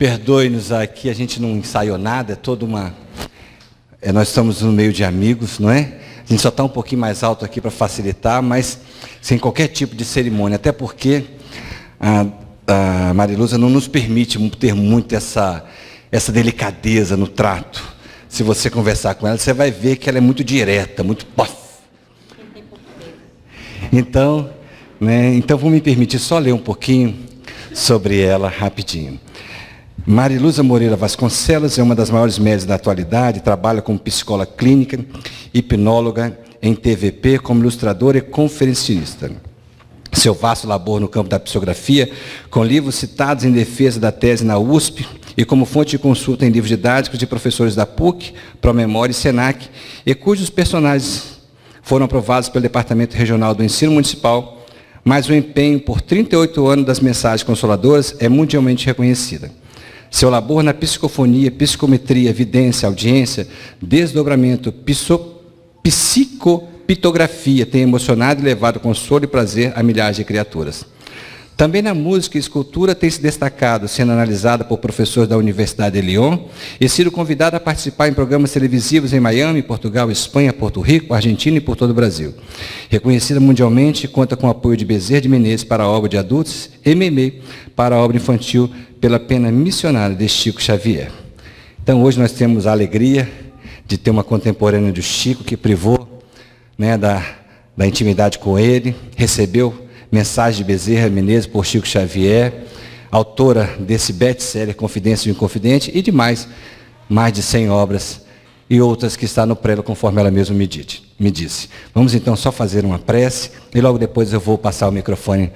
Perdoe-nos aqui, a gente não ensaiou nada, é toda uma... nós estamos no meio de amigos, não é? A gente só está um pouquinho mais alto aqui para facilitar, mas sem qualquer tipo de cerimônia, até porque a Mariluza não nos permite ter muito essa delicadeza no trato. Se você conversar com ela, você vai ver que ela é muito direta, muito pof. Então, então vou me permitir só ler um pouquinho sobre ela rapidinho. Mariluza Moreira Vasconcelos é uma das maiores médicas da atualidade, trabalha como psicóloga clínica, hipnóloga em TVP, como ilustradora e conferencista. Seu vasto labor no campo da psicografia, com livros citados em defesa da tese na USP e como fonte de consulta em livros didáticos de professores da PUC, Promemória e Senac, e cujos personagens foram aprovados pelo Departamento Regional do Ensino Municipal, mas o empenho por 38 anos das mensagens consoladoras é mundialmente reconhecida. Seu labor na psicofonia, psicometria, evidência, audiência, desdobramento, psicopitografia tem emocionado e levado consolo e prazer a milhares de criaturas. Também na música e escultura tem se destacado, sendo analisada por professores da Universidade de Lyon e sido convidada a participar em programas televisivos em Miami, Portugal, Espanha, Porto Rico, Argentina e por todo o Brasil. Reconhecida mundialmente, conta com o apoio de Bezerra de Menezes para a obra de adultos e Memê para a obra infantil pela pena missionária de Chico Xavier. Então hoje nós temos a alegria de ter uma contemporânea do Chico que privou da intimidade com ele, recebeu mensagem de Bezerra Menezes por Chico Xavier, autora desse best-seller Confidência de um Confidente e de mais de 100 obras e outras que está no prelo, conforme ela mesma me disse. Vamos então só fazer uma prece e logo depois eu vou passar o microfone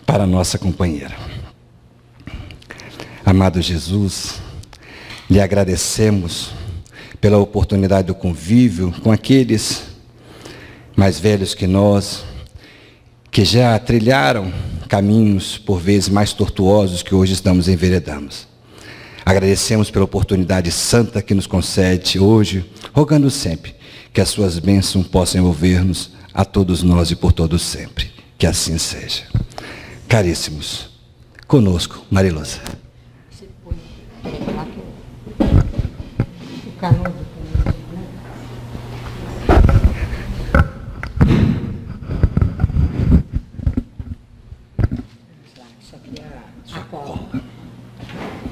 para a nossa companheira. Amado Jesus, lhe agradecemos pela oportunidade do convívio com aqueles mais velhos que nós, que já trilharam caminhos, por vezes, mais tortuosos que hoje estamos enveredando. Agradecemos pela oportunidade santa que nos concede hoje, rogando sempre que as suas bênçãos possam envolver-nos a todos nós e por todos sempre. Que assim seja. Caríssimos, conosco, Mariluza. Você põe o canudo.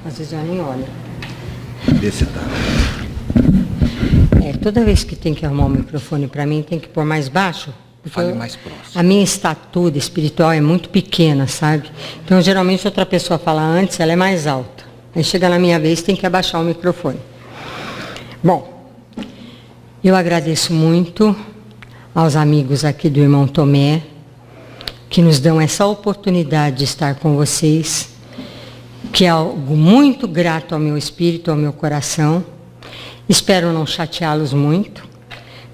Às vezes eu nem olho. Desse tamanho. Toda vez que tem que arrumar o microfone para mim, tem que pôr mais baixo. Fale mais próximo. A minha estatura espiritual é muito pequena, sabe? Então, geralmente, outra pessoa fala antes, ela é mais alta. Aí chega na minha vez, tem que abaixar o microfone. Bom, eu agradeço muito aos amigos aqui do irmão Tomé, que nos dão essa oportunidade de estar com vocês, que é algo muito grato ao meu espírito, ao meu coração. Espero não chateá-los muito.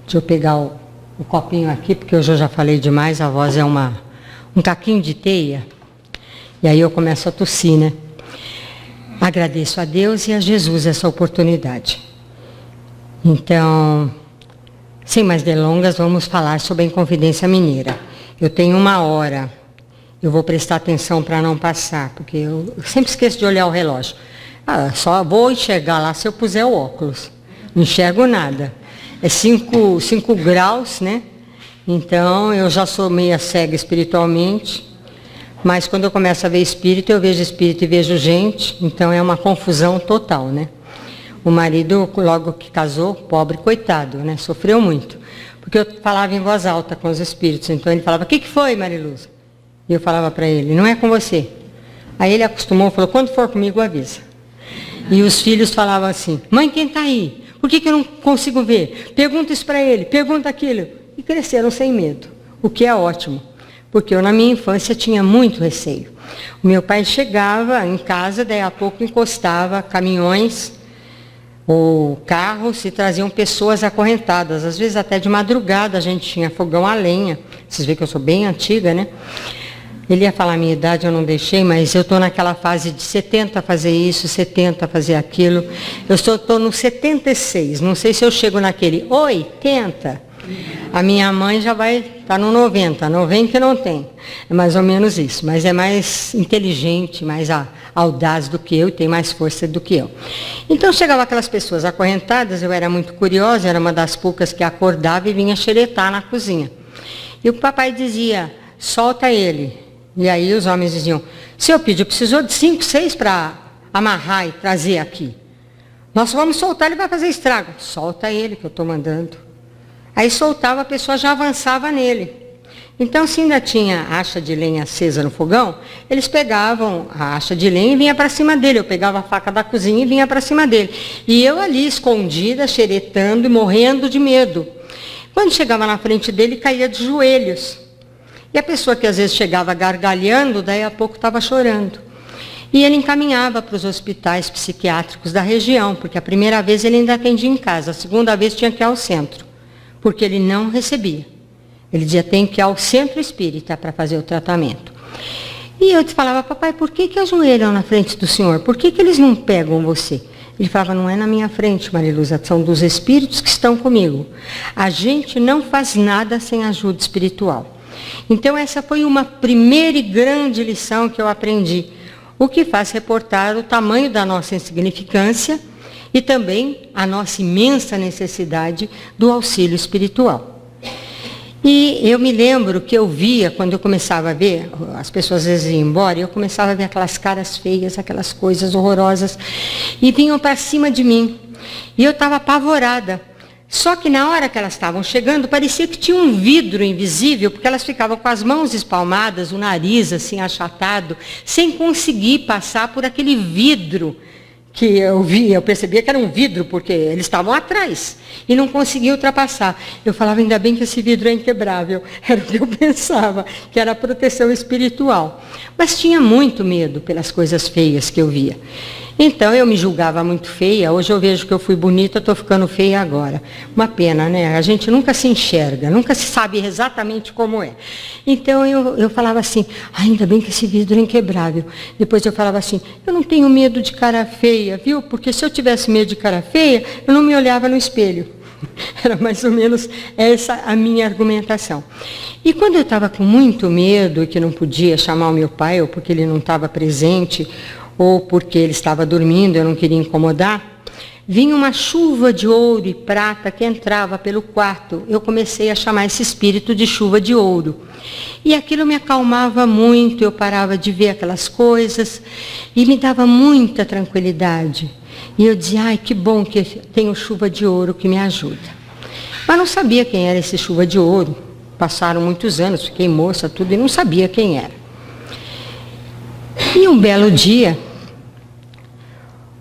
Deixa eu pegar o copinho aqui, porque hoje eu já falei demais, a voz é um caquinho de teia. E aí eu começo a tossir, né? Agradeço a Deus e a Jesus essa oportunidade. Então, sem mais delongas, vamos falar sobre a Inconfidência Mineira. Eu tenho 1 hora. Eu vou prestar atenção para não passar, porque eu sempre esqueço de olhar o relógio. Só vou enxergar lá se eu puser o óculos. Não enxergo nada. É 5 graus, né? Então, eu já sou meia cega espiritualmente. Mas quando eu começo a ver espírito, eu vejo espírito e vejo gente. Então, é uma confusão total, né? O marido, logo que casou, pobre, coitado, né? Sofreu muito. Porque eu falava em voz alta com os espíritos. Então, ele falava, o que foi, Mariluza? E eu falava para ele, não é com você. Aí ele acostumou e falou, quando for comigo, avisa. E os filhos falavam assim, mãe, quem está aí? Por que eu não consigo ver? Pergunta isso para ele, pergunta aquilo. E cresceram sem medo, o que é ótimo. Porque eu, na minha infância, tinha muito receio. O meu pai chegava em casa, daí a pouco encostava caminhões ou carros e traziam pessoas acorrentadas. Às vezes até de madrugada a gente tinha fogão a lenha. Vocês veem que eu sou bem antiga, né? Ele ia falar a minha idade, eu não deixei, mas eu estou naquela fase de 70 fazer isso, 70 fazer aquilo. Eu estou no 76, não sei se eu chego naquele 80. A minha mãe já vai estar no 90, 90 não tem. É mais ou menos isso, mas é mais inteligente, mais audaz do que eu e tem mais força do que eu. Então chegavam aquelas pessoas acorrentadas, eu era muito curiosa, era uma das poucas que acordava e vinha xeretar na cozinha. E o papai dizia, solta ele. E aí os homens diziam, seu Pídio, precisou de 5, 6 para amarrar e trazer aqui. Nós vamos soltar, ele vai fazer estrago. Solta ele que eu estou mandando. Aí soltava, a pessoa já avançava nele. Então, se ainda tinha acha de lenha acesa no fogão, eles pegavam a acha de lenha e vinha para cima dele. Eu pegava a faca da cozinha e vinha para cima dele. E eu ali, escondida, xeretando e morrendo de medo. Quando chegava na frente dele, caía de joelhos. E a pessoa que às vezes chegava gargalhando, daí a pouco estava chorando. E ele encaminhava para os hospitais psiquiátricos da região, porque a primeira vez ele ainda atendia em casa, a segunda vez tinha que ir ao centro, porque ele não recebia. Ele dizia, tem que ir ao centro espírita para fazer o tratamento. E eu te falava, papai, por que ajoelham na frente do senhor? Por que eles não pegam você? Ele falava, não é na minha frente, Mariluza, são dos espíritos que estão comigo. A gente não faz nada sem ajuda espiritual. Então essa foi uma primeira e grande lição que eu aprendi, o que faz reportar o tamanho da nossa insignificância e também a nossa imensa necessidade do auxílio espiritual. E eu me lembro que eu via, quando eu começava a ver, as pessoas às vezes iam embora, e eu começava a ver aquelas caras feias, aquelas coisas horrorosas, e vinham para cima de mim. E eu estava apavorada. Só que na hora que elas estavam chegando, parecia que tinha um vidro invisível, porque elas ficavam com as mãos espalmadas, o nariz assim achatado, sem conseguir passar por aquele vidro que eu via. Eu percebia que era um vidro, porque eles estavam atrás e não conseguiam ultrapassar. Eu falava, ainda bem que esse vidro é inquebrável. Era o que eu pensava, que era a proteção espiritual. Mas tinha muito medo pelas coisas feias que eu via. Então, eu me julgava muito feia. Hoje eu vejo que eu fui bonita, estou ficando feia agora. Uma pena, né? A gente nunca se enxerga, nunca se sabe exatamente como é. Então, eu falava assim, ainda bem que esse vidro é inquebrável. Depois eu falava assim, eu não tenho medo de cara feia, viu? Porque se eu tivesse medo de cara feia, eu não me olhava no espelho. Era mais ou menos essa a minha argumentação. E quando eu estava com muito medo e que não podia chamar o meu pai, ou porque ele não estava presente, ou porque ele estava dormindo, eu não queria incomodar, vinha uma chuva de ouro e prata que entrava pelo quarto. Eu comecei a chamar esse espírito de chuva de ouro. E aquilo me acalmava muito, eu parava de ver aquelas coisas e me dava muita tranquilidade. E eu dizia, ai, que bom que tenho chuva de ouro que me ajuda. Mas não sabia quem era esse chuva de ouro. Passaram muitos anos, fiquei moça, tudo, e não sabia quem era. E um belo dia,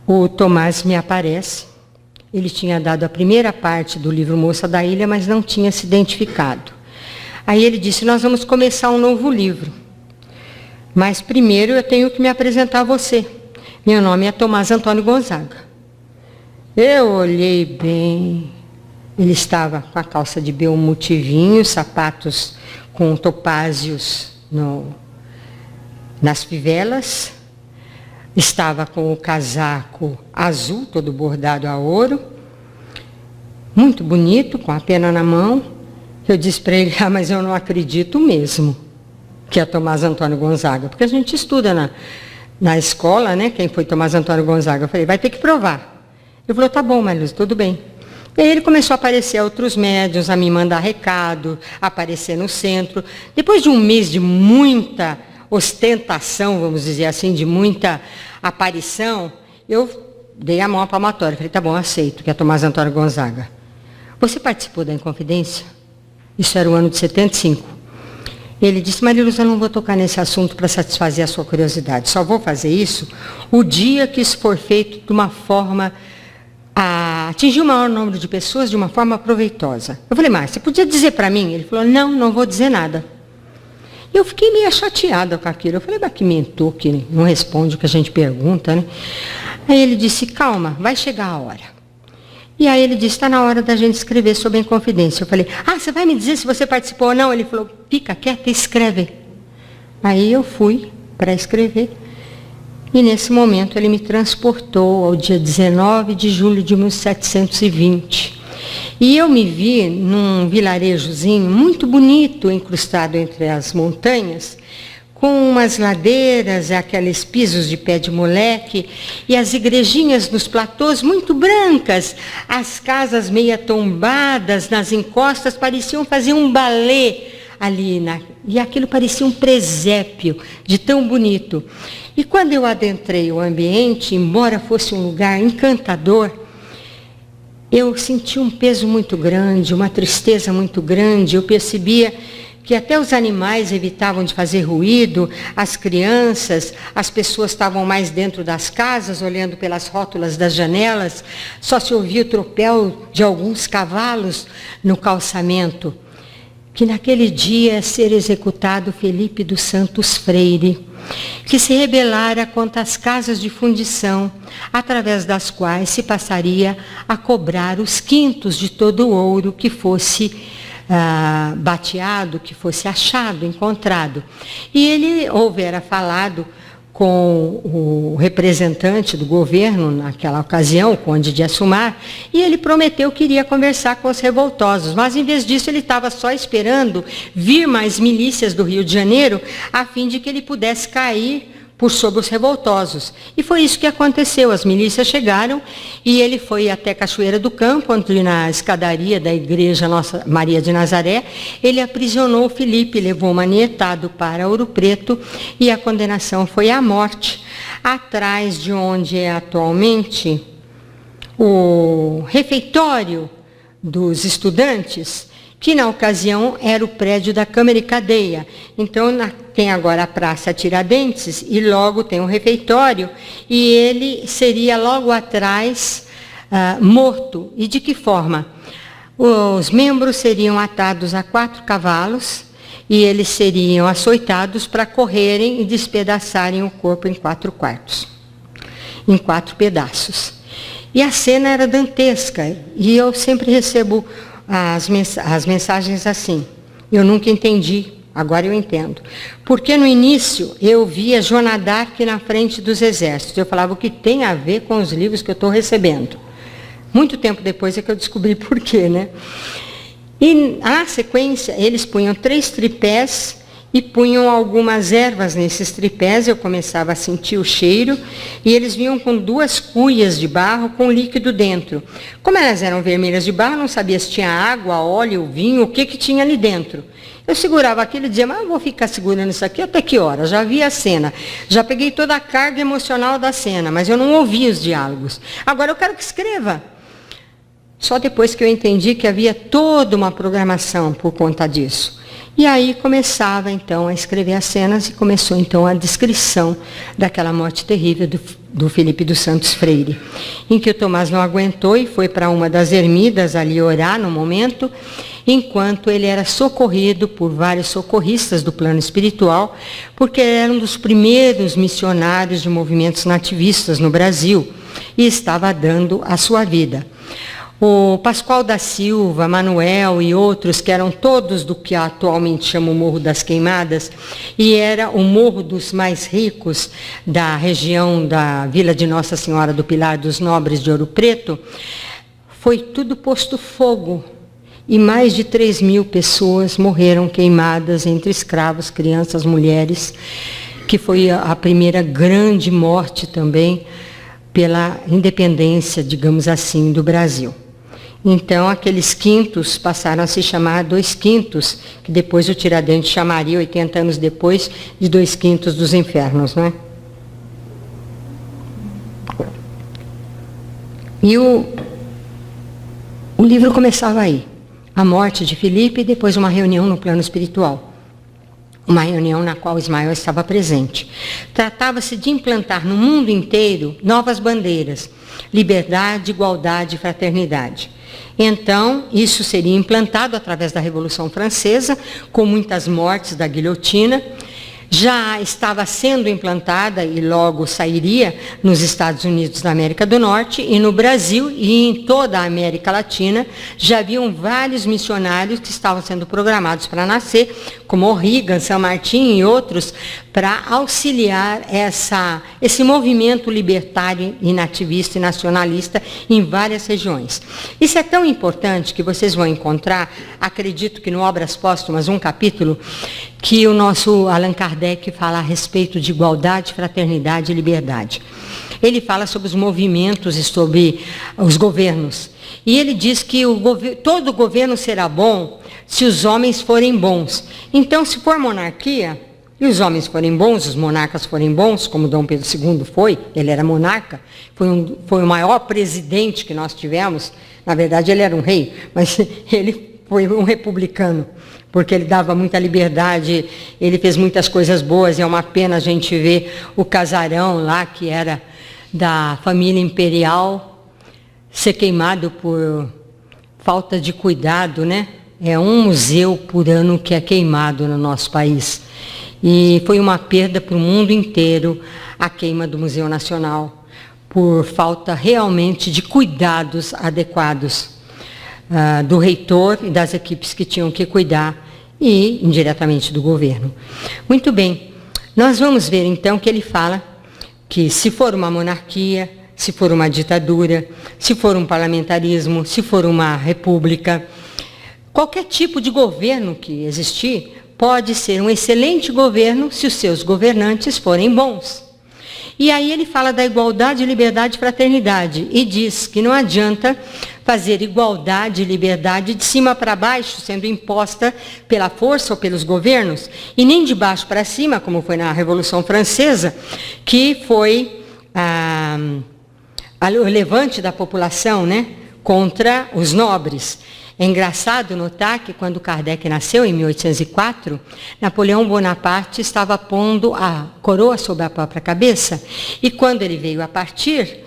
o Tomás me aparece. Ele tinha dado a primeira parte do livro Moça da Ilha, mas não tinha se identificado. Aí ele disse, nós vamos começar um novo livro. Mas primeiro eu tenho que me apresentar a você. Meu nome é Tomás Antônio Gonzaga. Eu olhei bem. Ele estava com a calça de belmutivinho, sapatos com topázios nas fivelas. Estava com o casaco azul, todo bordado a ouro. Muito bonito, com a pena na mão. Eu disse para ele, mas eu não acredito mesmo que é Tomás Antônio Gonzaga. Porque a gente estuda na escola, né? Quem foi Tomás Antônio Gonzaga? Eu falei, vai ter que provar. Ele falou, tá bom, Mariluza, tudo bem. E aí ele começou a aparecer outros médiuns, a me mandar recado, a aparecer no centro. Depois de um mês de muita ostentação, vamos dizer assim, de muita aparição, eu dei a mão à palmatória. Falei, tá bom, aceito, que é Tomás Antônio Gonzaga. Você participou da Inconfidência? Isso era o ano de 75. Ele disse, Mariluza, eu não vou tocar nesse assunto para satisfazer a sua curiosidade. Só vou fazer isso o dia que isso for feito de uma forma a atingir o maior número de pessoas de uma forma proveitosa. Eu falei, mas você podia dizer para mim? Ele falou, não vou dizer nada. E eu fiquei meio chateada com aquilo. Eu falei, mas que mentor, que não responde o que a gente pergunta, né? Aí ele disse, calma, vai chegar a hora. E aí ele disse, está na hora da gente escrever sobre a Inconfidência. Eu falei, você vai me dizer se você participou ou não? Ele falou, fica quieta e escreve. Aí eu fui para escrever. E nesse momento ele me transportou ao dia 19 de julho de 1720. E eu me vi num vilarejozinho muito bonito, incrustado entre as montanhas, com umas ladeiras, aqueles pisos de pé de moleque, e as igrejinhas nos platôs muito brancas, as casas meia tombadas nas encostas, pareciam fazer um balé ali, e aquilo parecia um presépio de tão bonito. E quando eu adentrei o ambiente, embora fosse um lugar encantador, eu senti um peso muito grande, uma tristeza muito grande. Eu percebia que até os animais evitavam de fazer ruído, as crianças, as pessoas estavam mais dentro das casas, olhando pelas rótulas das janelas, só se ouvia o tropel de alguns cavalos no calçamento. Que naquele dia ia ser executado Felipe dos Santos Freire, que se rebelara contra as casas de fundição, através das quais se passaria a cobrar os quintos de todo o ouro que fosse bateado, que fosse achado, encontrado. E ele houvera falado com o representante do governo naquela ocasião, o conde de Assumar, e ele prometeu que iria conversar com os revoltosos, mas em vez disso ele estava só esperando vir mais milícias do Rio de Janeiro, a fim de que ele pudesse cair por sobre os revoltosos. E foi isso que aconteceu. As milícias chegaram e ele foi até Cachoeira do Campo, onde na escadaria da igreja Nossa Maria de Nazaré, ele aprisionou Felipe, levou manietado para Ouro Preto e a condenação foi à morte, atrás de onde é atualmente o refeitório dos estudantes, que na ocasião era o prédio da Câmara e Cadeia. Então, tem agora a Praça Tiradentes e logo tem um refeitório, e ele seria logo atrás morto. E de que forma? Os membros seriam atados a 4 cavalos e eles seriam açoitados para correrem e despedaçarem o corpo em 4 quartos, em 4 pedaços. E a cena era dantesca, e eu sempre recebo as mensagens assim. Eu nunca entendi, agora eu entendo. Porque no início eu via Joana d'Arc na frente dos exércitos. Eu falava, o que tem a ver com os livros que eu estou recebendo? Muito tempo depois é que eu descobri por quê, né? E na sequência eles punham 3 tripés e punham algumas ervas nesses tripés. Eu começava a sentir o cheiro, e eles vinham com 2 cuias de barro com líquido dentro. Como elas eram vermelhas de barro, não sabia se tinha água, óleo, vinho, o que tinha ali dentro. Eu segurava aquilo e dizia, mas eu vou ficar segurando isso aqui até que hora? Já vi a cena, já peguei toda a carga emocional da cena, mas eu não ouvi os diálogos. Agora eu quero que escreva. Só depois que eu entendi que havia toda uma programação por conta disso. E aí começava, então, a escrever as cenas, e começou, então, a descrição daquela morte terrível do Felipe dos Santos Freire, em que o Tomás não aguentou e foi para uma das ermidas ali orar no momento, enquanto ele era socorrido por vários socorristas do plano espiritual, porque era um dos primeiros missionários de movimentos nativistas no Brasil e estava dando a sua vida. O Pascoal da Silva, Manuel e outros, que eram todos do que atualmente chama o Morro das Queimadas, e era o morro dos mais ricos da região da Vila de Nossa Senhora do Pilar dos Nobres de Ouro Preto, foi tudo posto fogo. E mais de 3.000 pessoas morreram queimadas, entre escravos, crianças, mulheres, que foi a primeira grande morte também pela independência, digamos assim, do Brasil. Então, aqueles quintos passaram a se chamar 2 quintos, que depois o Tiradentes chamaria, 80 anos depois, de 2 quintos dos infernos, não é? E o livro começava aí. A morte de Felipe e depois uma reunião no plano espiritual. Uma reunião na qual Ismael estava presente. Tratava-se de implantar no mundo inteiro novas bandeiras: liberdade, igualdade e fraternidade. Então, isso seria implantado através da Revolução Francesa, com muitas mortes da guilhotina, já estava sendo implantada e logo sairia nos Estados Unidos da América do Norte e no Brasil e em toda a América Latina. Já haviam vários missionários que estavam sendo programados para nascer, como O'Regan, San Martín e outros, para auxiliar esse movimento libertário e nativista e nacionalista em várias regiões. Isso é tão importante que vocês vão encontrar, acredito que no Obras Póstumas, um capítulo que o nosso Allan Kardec fala a respeito de igualdade, fraternidade e liberdade. Ele fala sobre os movimentos e sobre os governos. E ele diz que todo governo será bom se os homens forem bons. Então, se for monarquia, e os homens forem bons, os monarcas forem bons, como Dom Pedro II foi, ele era monarca, foi o maior presidente que nós tivemos. Na verdade, ele era um rei, mas ele foi um republicano, porque ele dava muita liberdade, ele fez muitas coisas boas, e é uma pena a gente ver o casarão lá, que era da família imperial, ser queimado por falta de cuidado, né? É um museu por ano que é queimado no nosso país. E foi uma perda para o mundo inteiro a queima do Museu Nacional, por falta realmente de cuidados adequados do reitor e das equipes que tinham que cuidar, e indiretamente do governo. Muito bem, nós vamos ver então que ele fala que se for uma monarquia, se for uma ditadura, se for um parlamentarismo, se for uma república, qualquer tipo de governo que existir pode ser um excelente governo se os seus governantes forem bons. E aí ele fala da igualdade, liberdade e fraternidade, e diz que não adianta fazer igualdade e liberdade de cima para baixo, sendo imposta pela força ou pelos governos, e nem de baixo para cima, como foi na Revolução Francesa, que foi o levante da população, né, contra os nobres. É engraçado notar que quando Kardec nasceu, em 1804, Napoleão Bonaparte estava pondo a coroa sobre a própria cabeça, e quando ele veio a partir,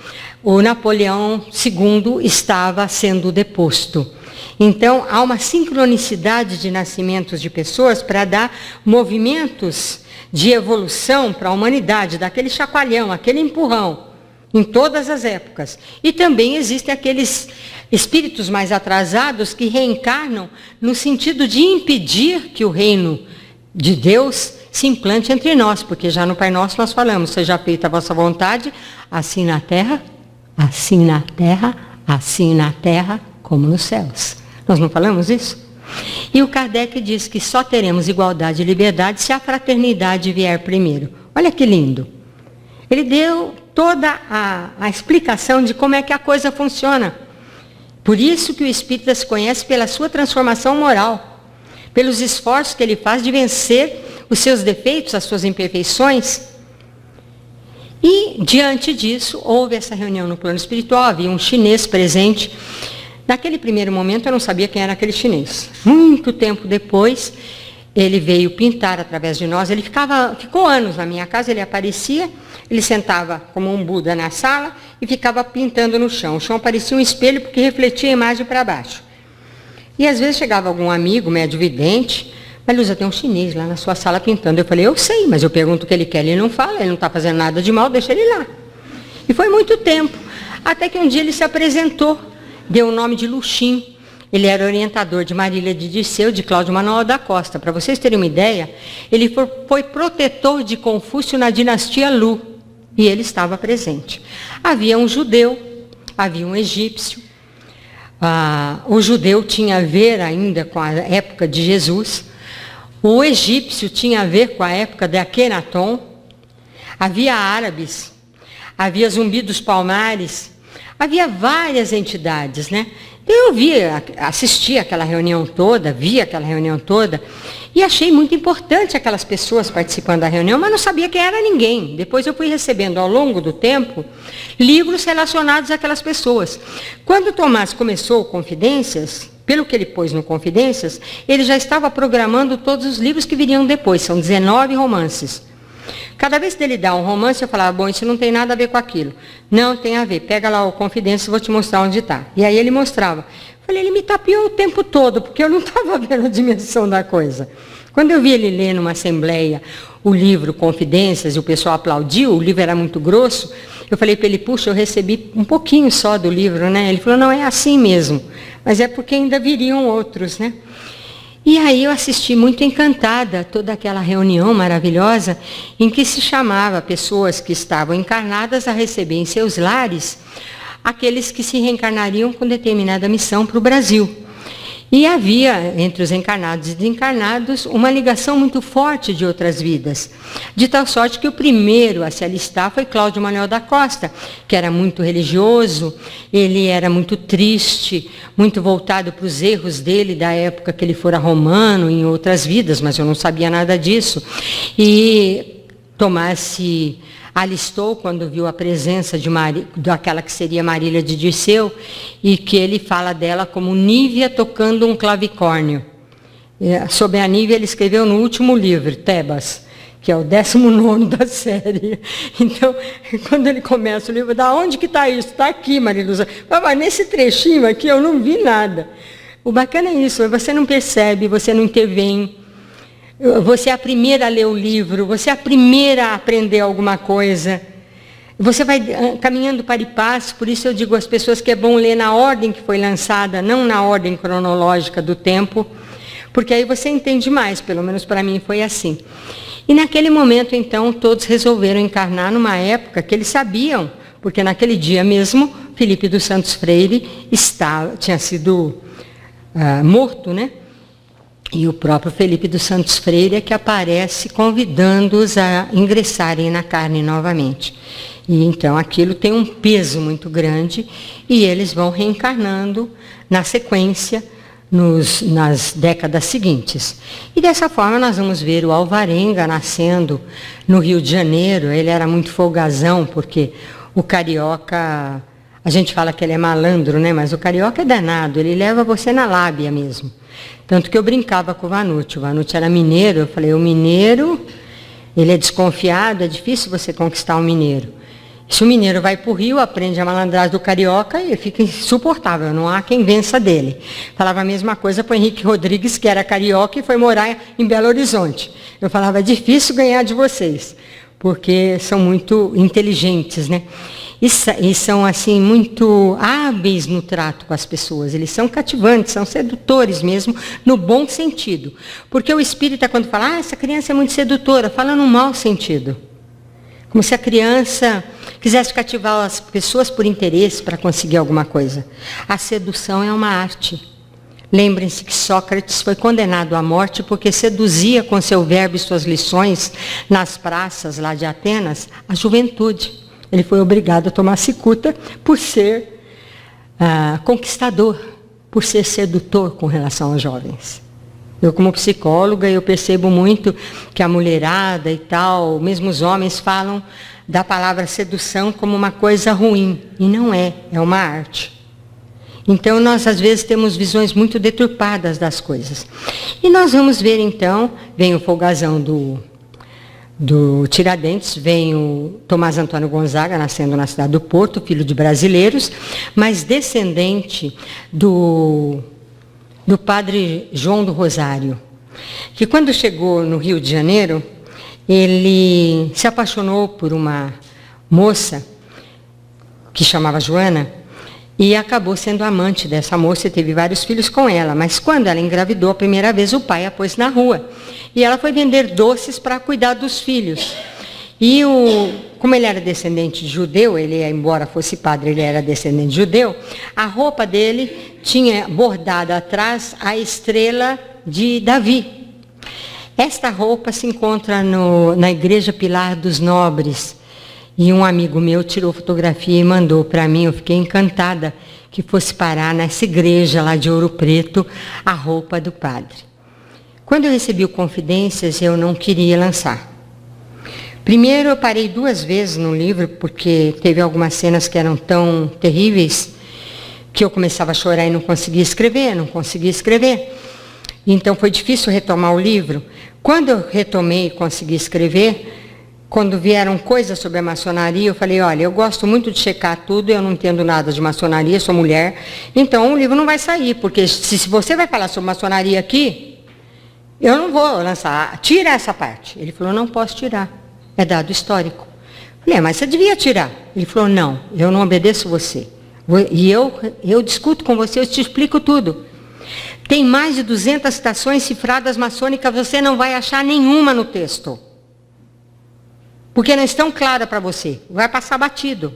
o Napoleão II estava sendo deposto. Então, há uma sincronicidade de nascimentos de pessoas para dar movimentos de evolução para a humanidade, daquele chacoalhão, aquele empurrão, em todas as épocas. E também existem aqueles espíritos mais atrasados que reencarnam no sentido de impedir que o reino de Deus se implante entre nós, porque já no Pai Nosso nós falamos: seja feita a vossa vontade, assim na terra, assim na terra, assim na terra, como nos céus. Nós não falamos isso? E o Kardec diz que só teremos igualdade e liberdade se a fraternidade vier primeiro. Olha que lindo. Ele deu toda a explicação de como é que a coisa funciona. Por isso que o espírita se conhece pela sua transformação moral, pelos esforços que ele faz de vencer os seus defeitos, as suas imperfeições. E, diante disso, houve essa reunião no plano espiritual, havia um chinês presente. Naquele primeiro momento, eu não sabia quem era aquele chinês. Muito tempo depois, ele veio pintar através de nós. Ele ficou anos na minha casa, ele aparecia, ele sentava como um Buda na sala e ficava pintando no chão. O chão parecia um espelho porque refletia a imagem para baixo. E às vezes chegava algum amigo, médio vidente: mas Luza, tem um chinês lá na sua sala pintando. Eu falei: eu sei, mas eu pergunto o que ele quer, ele não fala, ele não está fazendo nada de mal, deixa ele lá. E foi muito tempo, até que um dia ele se apresentou, deu o nome de Luxim. Ele era orientador de Marília de Dirceu, de Cláudio Manuel da Costa. Para vocês terem uma ideia, ele foi protetor de Confúcio na dinastia Lu, e ele estava presente. Havia um judeu, havia um egípcio. O judeu tinha a ver ainda com a época de Jesus. O egípcio tinha a ver com a época de Akenaton. Havia árabes, havia Zumbi dos Palmares, havia várias entidades, né? Eu assisti aquela reunião toda, vi aquela reunião toda, e achei muito importante aquelas pessoas participando da reunião, mas não sabia quem era ninguém. Depois eu fui recebendo, ao longo do tempo, livros relacionados àquelas pessoas. Quando Tomás começou Confidências, pelo que ele pôs no Confidências, ele já estava programando todos os livros que viriam depois, são 19 romances. Cada vez que ele dá um romance, eu falava: bom, isso não tem nada a ver com aquilo. Não, tem a ver, pega lá o Confidências, vou te mostrar onde está. E aí ele mostrava. Eu falei: ele me tapeou o tempo todo, porque eu não estava vendo a dimensão da coisa. Quando eu vi ele ler numa assembleia o livro Confidências, e o pessoal aplaudiu, o livro era muito grosso, eu falei para ele, puxa, eu recebi um pouquinho só do livro, né? Ele falou, não, é assim mesmo, mas é porque ainda viriam outros, né? E aí eu assisti muito encantada toda aquela reunião maravilhosa em que se chamava pessoas que estavam encarnadas a receber em seus lares aqueles que se reencarnariam com determinada missão para o Brasil. E havia, entre os encarnados e desencarnados, uma ligação muito forte de outras vidas. De tal sorte que o primeiro a se alistar foi Cláudio Manuel da Costa, que era muito religioso, ele era muito triste, muito voltado para os erros dele da época que ele fora romano, em outras vidas, mas eu não sabia nada disso. E Tomás se alistou quando viu a presença daquela que seria Marília de Dirceu, e que ele fala dela como Nívia tocando um clavicórnio. Sobre a Nívia ele escreveu no último livro, Tebas, que é o 19º da série. Então, quando ele começa o livro, da onde que está isso? Está aqui, Maria Lúcia. Mas nesse trechinho aqui eu não vi nada. O bacana é isso, você não percebe, você não intervém. Você é a primeira a ler o livro, você é a primeira a aprender alguma coisa. Você vai caminhando para e passo, por isso eu digo às pessoas que é bom ler na ordem que foi lançada, não na ordem cronológica do tempo, porque aí você entende mais, pelo menos para mim foi assim. E naquele momento, então, todos resolveram encarnar numa época que eles sabiam, porque naquele dia mesmo, Felipe dos Santos Freire tinha sido morto, né? E o próprio Felipe dos Santos Freire é que aparece convidando-os a ingressarem na carne novamente. E então aquilo tem um peso muito grande e eles vão reencarnando na sequência nas décadas seguintes. E dessa forma nós vamos ver o Alvarenga nascendo no Rio de Janeiro. Ele era muito folgazão, porque o carioca, a gente fala que ele é malandro, né? Mas o carioca é danado, ele leva você na lábia mesmo. Tanto que eu brincava com o Vanucci era mineiro, eu falei, o mineiro, ele é desconfiado, é difícil você conquistar um mineiro. Se o mineiro vai para o Rio, aprende a malandragem do carioca e fica insuportável, não há quem vença dele. Falava a mesma coisa para o Henrique Rodrigues, que era carioca e foi morar em Belo Horizonte. Eu falava, é difícil ganhar de vocês, porque são muito inteligentes, né? E são, assim, muito hábeis no trato com as pessoas. Eles são cativantes, são sedutores mesmo, no bom sentido. Porque o espírita, quando fala, essa criança é muito sedutora, fala no mau sentido. Como se a criança quisesse cativar as pessoas por interesse para conseguir alguma coisa. A sedução é uma arte. Lembrem-se que Sócrates foi condenado à morte porque seduzia com seu verbo e suas lições nas praças lá de Atenas a juventude. Ele foi obrigado a tomar cicuta por ser conquistador, por ser sedutor com relação aos jovens. Eu, como psicóloga, eu percebo muito que a mulherada e tal, mesmo os homens falam da palavra sedução como uma coisa ruim. E não é, é uma arte. Então, nós, às vezes, temos visões muito deturpadas das coisas. E nós vamos ver, então, vem o folgazão do Tiradentes, vem o Tomás Antônio Gonzaga, nascendo na cidade do Porto, filho de brasileiros, mas descendente do padre João do Rosário, que quando chegou no Rio de Janeiro, ele se apaixonou por uma moça que chamava Joana, e acabou sendo amante dessa moça e teve vários filhos com ela. Mas quando ela engravidou a primeira vez, o pai a pôs na rua. E ela foi vender doces para cuidar dos filhos. E como ele era descendente de judeu, embora fosse padre, ele era descendente de judeu, a roupa dele tinha bordada atrás a estrela de Davi. Esta roupa se encontra na Igreja Pilar dos Nobres. E um amigo meu tirou fotografia e mandou para mim, eu fiquei encantada que fosse parar nessa igreja lá de Ouro Preto a roupa do padre. Quando eu recebi o Confidências, eu não queria lançar. Primeiro, eu parei 2 vezes no livro, porque teve algumas cenas que eram tão terríveis que eu começava a chorar e não conseguia escrever. Então, foi difícil retomar o livro. Quando eu retomei e consegui escrever, quando vieram coisas sobre a maçonaria, eu falei, olha, eu gosto muito de checar tudo, eu não entendo nada de maçonaria, sou mulher, então o livro não vai sair, porque se você vai falar sobre maçonaria aqui, eu não vou lançar, tira essa parte. Ele falou, não posso tirar, é dado histórico. Eu falei, mas você devia tirar. Ele falou, não, eu não obedeço você. E eu discuto com você, eu te explico tudo. Tem mais de 200 citações cifradas maçônicas, você não vai achar nenhuma no texto. Porque não estão claras para você, vai passar batido.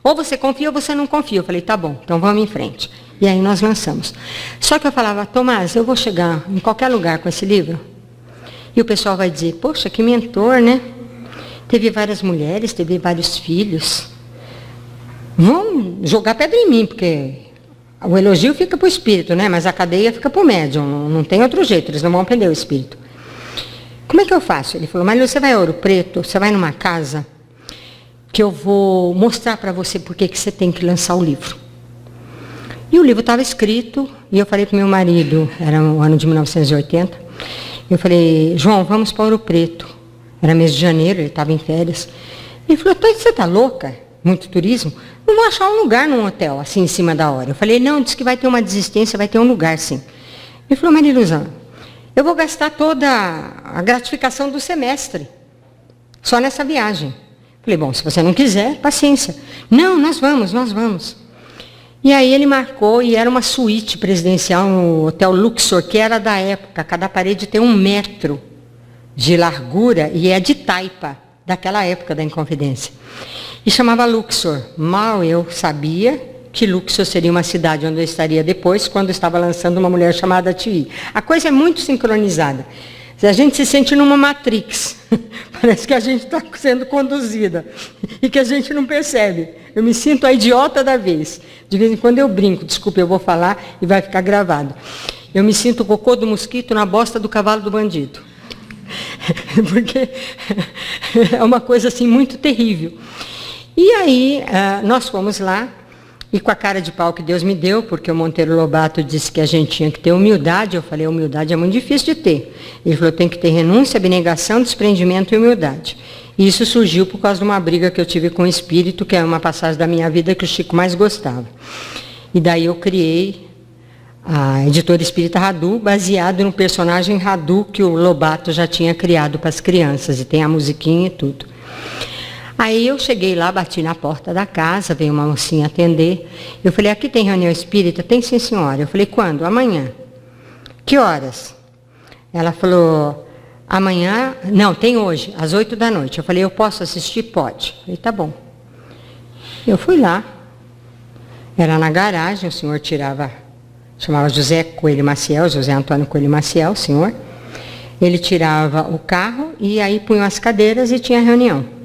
Ou você confia ou você não confia. Eu falei, tá bom, então vamos em frente. E aí nós lançamos. Só que eu falava, Tomás, eu vou chegar em qualquer lugar com esse livro. E o pessoal vai dizer, poxa, que mentor, né? Teve várias mulheres, teve vários filhos. Vão jogar pedra em mim, porque o elogio fica para o espírito, né? Mas a cadeia fica para o médium. Não tem outro jeito, eles não vão prender o espírito. Como é que eu faço? Ele falou, mas você vai a Ouro Preto, você vai numa casa que eu vou mostrar para você por que você tem que lançar o livro. E o livro estava escrito, e eu falei para o meu marido, era o ano de 1980, eu falei, João, vamos para Ouro Preto. Era mês de janeiro, ele estava em férias. Ele falou, você está louca? Muito turismo? Não vou achar um lugar num hotel, assim, em cima da hora. Eu falei, não, disse que vai ter uma desistência, vai ter um lugar, sim. Ele falou, Maria Ilusão, eu vou gastar toda a gratificação do semestre, só nessa viagem. Falei, bom, se você não quiser, paciência. Não, nós vamos. E aí ele marcou, e era uma suíte presidencial no Hotel Luxor, que era da época, cada parede tem 1 metro de largura, e é de taipa, daquela época da Inconfidência. E chamava Luxor. Mal eu sabia que Luxor seria uma cidade onde eu estaria depois, quando eu estava lançando uma mulher chamada Ti. A coisa é muito sincronizada. A gente se sente numa Matrix. Parece que a gente está sendo conduzida. E que a gente não percebe. Eu me sinto a idiota da vez. De vez em quando eu brinco. Desculpe, eu vou falar e vai ficar gravado. Eu me sinto o cocô do mosquito na bosta do cavalo do bandido. Porque é uma coisa assim muito terrível. E aí nós fomos lá. E com a cara de pau que Deus me deu, porque o Monteiro Lobato disse que a gente tinha que ter humildade, eu falei, humildade é muito difícil de ter. Ele falou, tem que ter renúncia, abnegação, desprendimento e humildade. E isso surgiu por causa de uma briga que eu tive com o espírito, que é uma passagem da minha vida que o Chico mais gostava. E daí eu criei a editora Espírita Radu, baseado no personagem Radu que o Lobato já tinha criado para as crianças, e tem a musiquinha e tudo. Aí eu cheguei lá, bati na porta da casa, veio uma mocinha atender. Eu falei, aqui tem reunião espírita? Tem, sim, senhora. Eu falei, quando? Amanhã. Que horas? Ela falou, amanhã, não, tem hoje, às 8 da noite. Eu falei, eu posso assistir? Pode. Eu falei, tá bom. Eu fui lá, era na garagem, o senhor chamava José Coelho Maciel, José Antônio Coelho Maciel, o senhor. Ele tirava o carro e aí punha as cadeiras e tinha reunião.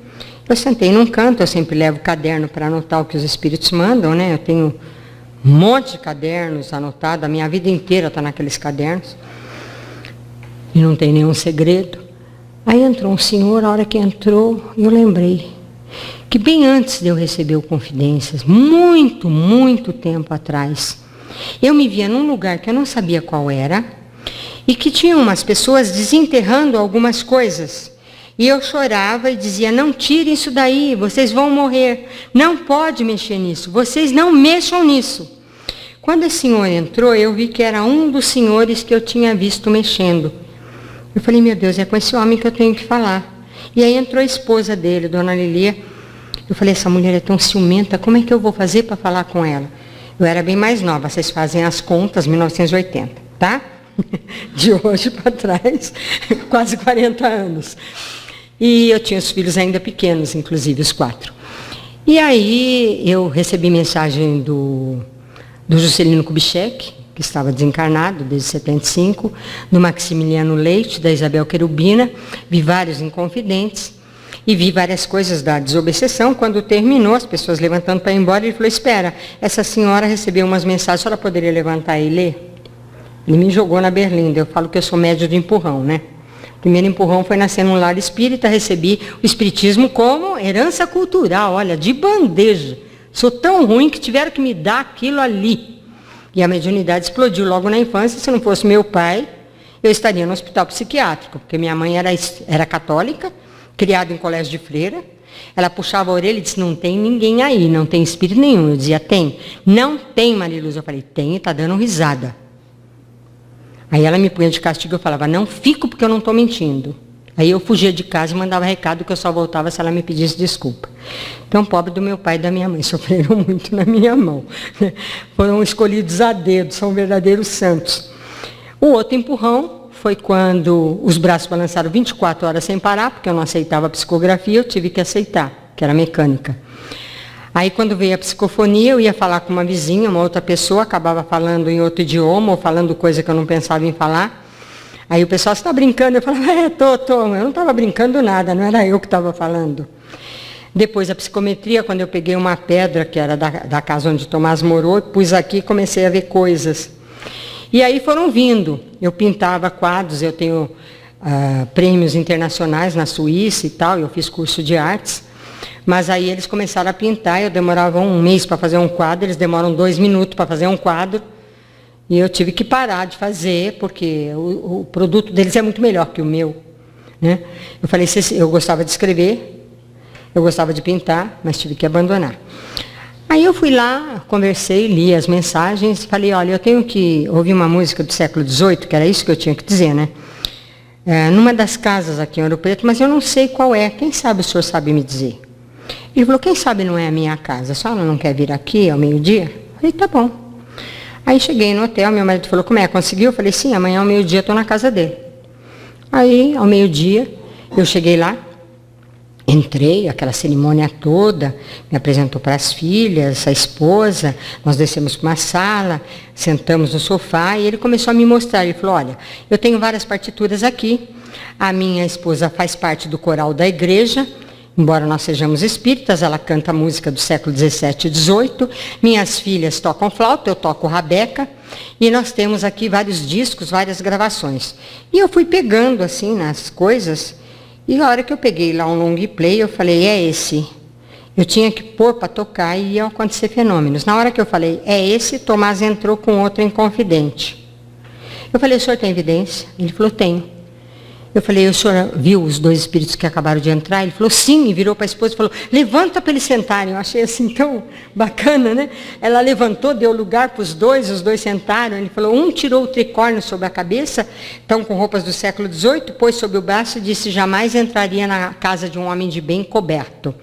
Eu sentei num canto, eu sempre levo caderno para anotar o que os espíritos mandam, né? Eu tenho um monte de cadernos anotados, a minha vida inteira está naqueles cadernos. E não tem nenhum segredo. Aí entrou um senhor, a hora que entrou, eu lembrei que bem antes de eu receber o Confidências, muito tempo atrás, eu me via num lugar que eu não sabia qual era, e que tinha umas pessoas desenterrando algumas coisas. E eu chorava e dizia, não tirem isso daí, vocês vão morrer. Não pode mexer nisso, vocês não mexam nisso. Quando esse senhor entrou, eu vi que era um dos senhores que eu tinha visto mexendo. Eu falei, meu Deus, é com esse homem que eu tenho que falar. E aí entrou a esposa dele, Dona Lilia. Eu falei, essa mulher é tão ciumenta, como é que eu vou fazer para falar com ela? Eu era bem mais nova, vocês fazem as contas, 1980, tá? De hoje para trás, quase 40 anos. E eu tinha os filhos ainda pequenos, inclusive os 4. E aí eu recebi mensagem do Juscelino Kubitschek, que estava desencarnado desde 75, do Maximiliano Leite, da Isabel Querubina, vi vários inconfidentes e vi várias coisas da desobsessão. Quando terminou, as pessoas levantando para ir embora, ele falou, espera, essa senhora recebeu umas mensagens, a senhora poderia levantar e ler? Ele me jogou na berlinda, eu falo que eu sou médio de empurrão, né? O primeiro empurrão foi nascer num lar espírita, recebi o espiritismo como herança cultural, olha, de bandeja. Sou tão ruim que tiveram que me dar aquilo ali. E a mediunidade explodiu logo na infância. Se não fosse meu pai, eu estaria no hospital psiquiátrico, porque minha mãe era católica, criada em colégio de freira. Ela puxava a orelha e disse, não tem ninguém aí, não tem espírito nenhum. Eu dizia, tem. Não tem, Maria Luz. Eu falei, tem, e está dando risada. Aí ela me punha de castigo, eu falava, não fico porque eu não estou mentindo. Aí eu fugia de casa e mandava recado que eu só voltava se ela me pedisse desculpa. Então, pobre do meu pai e da minha mãe, sofreram muito na minha mão. Foram escolhidos a dedo, são verdadeiros santos. O outro empurrão foi quando os braços balançaram 24 horas sem parar, porque eu não aceitava a psicografia, eu tive que aceitar, que era mecânica. Aí, quando veio a psicofonia, eu ia falar com uma vizinha, uma outra pessoa, acabava falando em outro idioma, ou falando coisa que eu não pensava em falar. Aí o pessoal, você está brincando? Eu falava, tô. Eu não estava brincando nada, não era eu que estava falando. Depois a psicometria, quando eu peguei uma pedra, que era da casa onde Tomás morou, pus aqui e comecei a ver coisas. E aí foram vindo. Eu pintava quadros, eu tenho prêmios internacionais na Suíça e tal, eu fiz curso de artes. Mas aí eles começaram a pintar, eu demorava um mês para fazer um quadro, eles demoram 2 minutos para fazer um quadro. E eu tive que parar de fazer, porque o produto deles é muito melhor que o meu. Né? Eu falei, eu gostava de escrever, eu gostava de pintar, mas tive que abandonar. Aí eu fui lá, conversei, li as mensagens, falei, olha, eu tenho que ouvir uma música do século XVIII, que era isso que eu tinha que dizer, né? Numa das casas aqui em Ouro Preto, mas eu não sei qual é, quem sabe o senhor sabe me dizer? Ele falou, quem sabe não é a minha casa, a senhora não quer vir aqui ao meio-dia? Eu falei, tá bom. Aí cheguei no hotel, meu marido falou, como é, conseguiu? Eu falei, sim, amanhã ao meio-dia estou na casa dele. Aí, ao meio-dia, eu cheguei lá, entrei, aquela cerimônia toda, me apresentou para as filhas, a esposa, nós descemos para uma sala, sentamos no sofá e ele começou a me mostrar. Ele falou, olha, eu tenho várias partituras aqui, a minha esposa faz parte do coral da igreja, embora nós sejamos espíritas, ela canta música do século XVII e XVIII, minhas filhas tocam flauta, eu toco rabeca, e nós temos aqui vários discos, várias gravações. E eu fui pegando assim nas coisas, e a hora que eu peguei lá um long play, eu falei, é esse. Eu tinha que pôr para tocar e iam acontecer fenômenos. Na hora que eu falei, é esse, Tomás entrou com outro inconfidente. Eu falei, o senhor tem evidência? Ele falou, tenho. Eu falei, o senhor viu os 2 espíritos que acabaram de entrar? Ele falou, sim, e virou para a esposa e falou, levanta para eles sentarem. Eu achei assim tão bacana, né? Ela levantou, deu lugar para os dois sentaram. Ele falou, um tirou o tricórnio sobre a cabeça, estão com roupas do século XVIII, pôs sobre o braço e disse, jamais entraria na casa de um homem de bem coberto.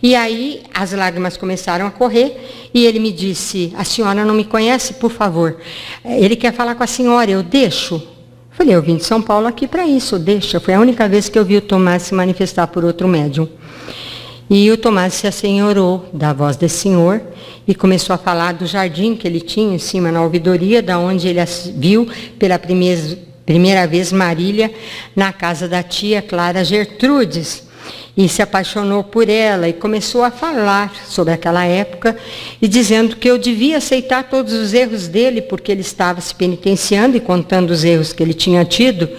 E aí as lágrimas começaram a correr e ele me disse, a senhora não me conhece, por favor. Ele quer falar com a senhora, eu deixo? Falei, eu vim de São Paulo aqui para isso, deixa. Foi a única vez que eu vi o Tomás se manifestar por outro médium. E o Tomás se assenhorou da voz desse senhor e começou a falar do jardim que ele tinha em cima na ouvidoria, da onde ele viu pela primeira vez Marília na casa da tia Clara Gertrudes. E se apaixonou por ela e começou a falar sobre aquela época e dizendo que eu devia aceitar todos os erros dele, porque ele estava se penitenciando e contando os erros que ele tinha tido,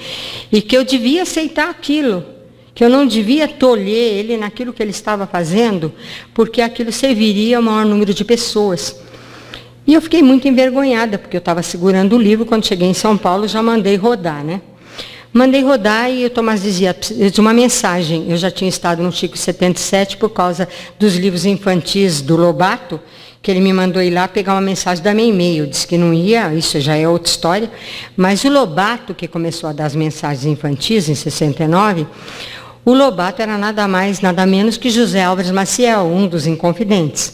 e que eu devia aceitar aquilo, que eu não devia tolher ele naquilo que ele estava fazendo, porque aquilo serviria ao maior número de pessoas. E eu fiquei muito envergonhada, porque eu estava segurando o livro, quando cheguei em São Paulo já mandei rodar, né? Mandei rodar e o Tomás dizia, de uma mensagem, eu já tinha estado no Chico 77 por causa dos livros infantis do Lobato, que ele me mandou ir lá pegar uma mensagem da minha e-mail, disse que não ia, isso já é outra história, mas o Lobato, que começou a dar as mensagens infantis em 69, o Lobato era nada mais, nada menos que José Álvares Maciel, um dos Inconfidentes.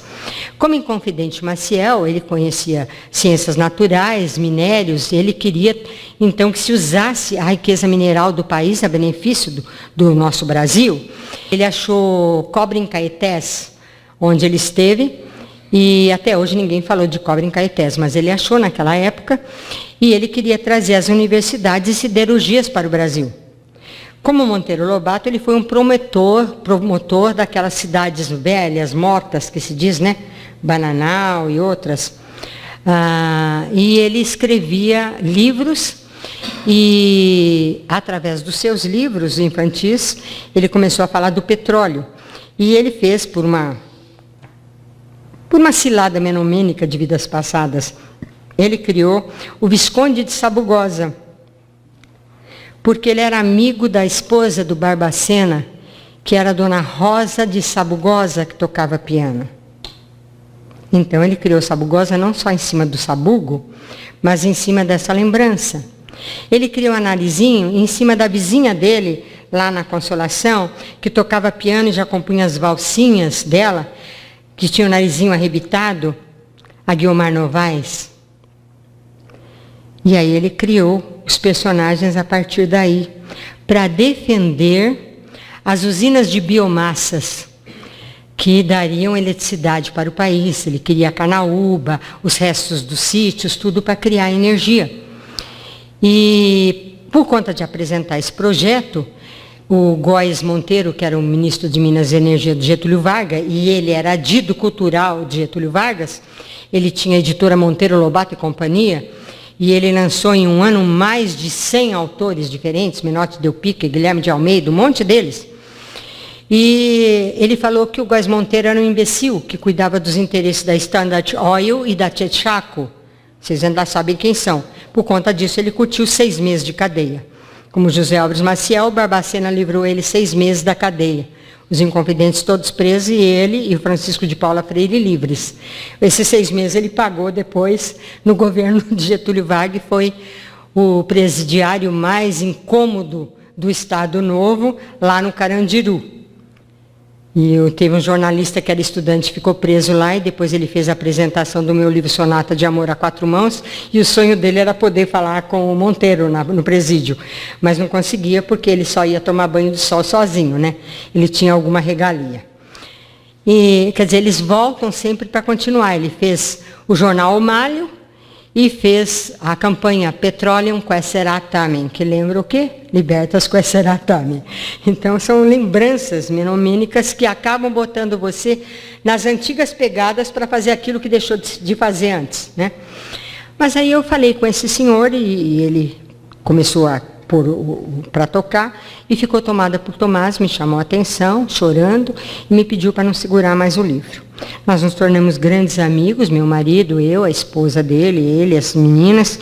Como Inconfidente Maciel, ele conhecia ciências naturais, minérios, ele queria, então, que se usasse a riqueza mineral do país a benefício do nosso Brasil. Ele achou cobre em Caetés, onde ele esteve, e até hoje ninguém falou de cobre em Caetés, mas ele achou naquela época, e ele queria trazer as universidades e siderurgias para o Brasil. Como Monteiro Lobato, ele foi um promotor daquelas cidades velhas, mortas, que se diz, né? Bananal e outras. E ele escrevia livros e, através dos seus livros infantis, ele começou a falar do petróleo. E ele fez, por uma cilada menomênica de vidas passadas, ele criou o Visconde de Sabugosa, porque ele era amigo da esposa do Barbacena, que era a Dona Rosa de Sabugosa, que tocava piano. Então ele criou Sabugosa não só em cima do sabugo, mas em cima dessa lembrança. Ele criou um narizinho em cima da vizinha dele, lá na Consolação, que tocava piano e já compunha as valsinhas dela, que tinha o narizinho arrebitado, a Guiomar Novaes. E aí ele criou os personagens a partir daí, para defender as usinas de biomassas que dariam eletricidade para o país. Ele queria a canaúba, os restos dos sítios, tudo para criar energia. E por conta de apresentar esse projeto, o Góes Monteiro, que era o ministro de Minas e Energia do Getúlio Vargas, e ele era adido cultural de Getúlio Vargas, ele tinha a editora Monteiro Lobato e Companhia, e ele lançou em um ano mais de 100 autores diferentes, Menotti Del Pica, Guilherme de Almeida, um monte deles. E ele falou que o Góes Monteiro era um imbecil, que cuidava dos interesses da Standard Oil e da Texaco. Vocês ainda sabem quem são. Por conta disso, ele curtiu 6 meses de cadeia. Como José Alves Maciel, Barbacena livrou ele 6 meses da cadeia. Os Inconfidentes todos presos e ele e o Francisco de Paula Freire livres. Esses 6 meses ele pagou depois no governo de Getúlio Vargas, foi o presidiário mais incômodo do Estado Novo, lá no Carandiru. E teve um jornalista que era estudante, ficou preso lá, e depois ele fez a apresentação do meu livro Sonata de Amor a 4 Mãos, e o sonho dele era poder falar com o Monteiro no presídio, mas não conseguia porque ele só ia tomar banho de sol sozinho, né? Ele tinha alguma regalia. E, quer dizer, eles voltam sempre para continuar. Ele fez o jornal O Malho e fez a campanha Petroleum Quaeseratamen, que lembra o quê? Libertas Quaeseratamen. Então, são lembranças menomênicas que acabam botando você nas antigas pegadas para fazer aquilo que deixou de fazer antes, né? Mas aí eu falei com esse senhor e ele começou a para tocar, e ficou tomada por Tomás, me chamou a atenção, chorando, e me pediu para não segurar mais o livro. Nós nos tornamos grandes amigos, meu marido, eu, a esposa dele, ele, as meninas,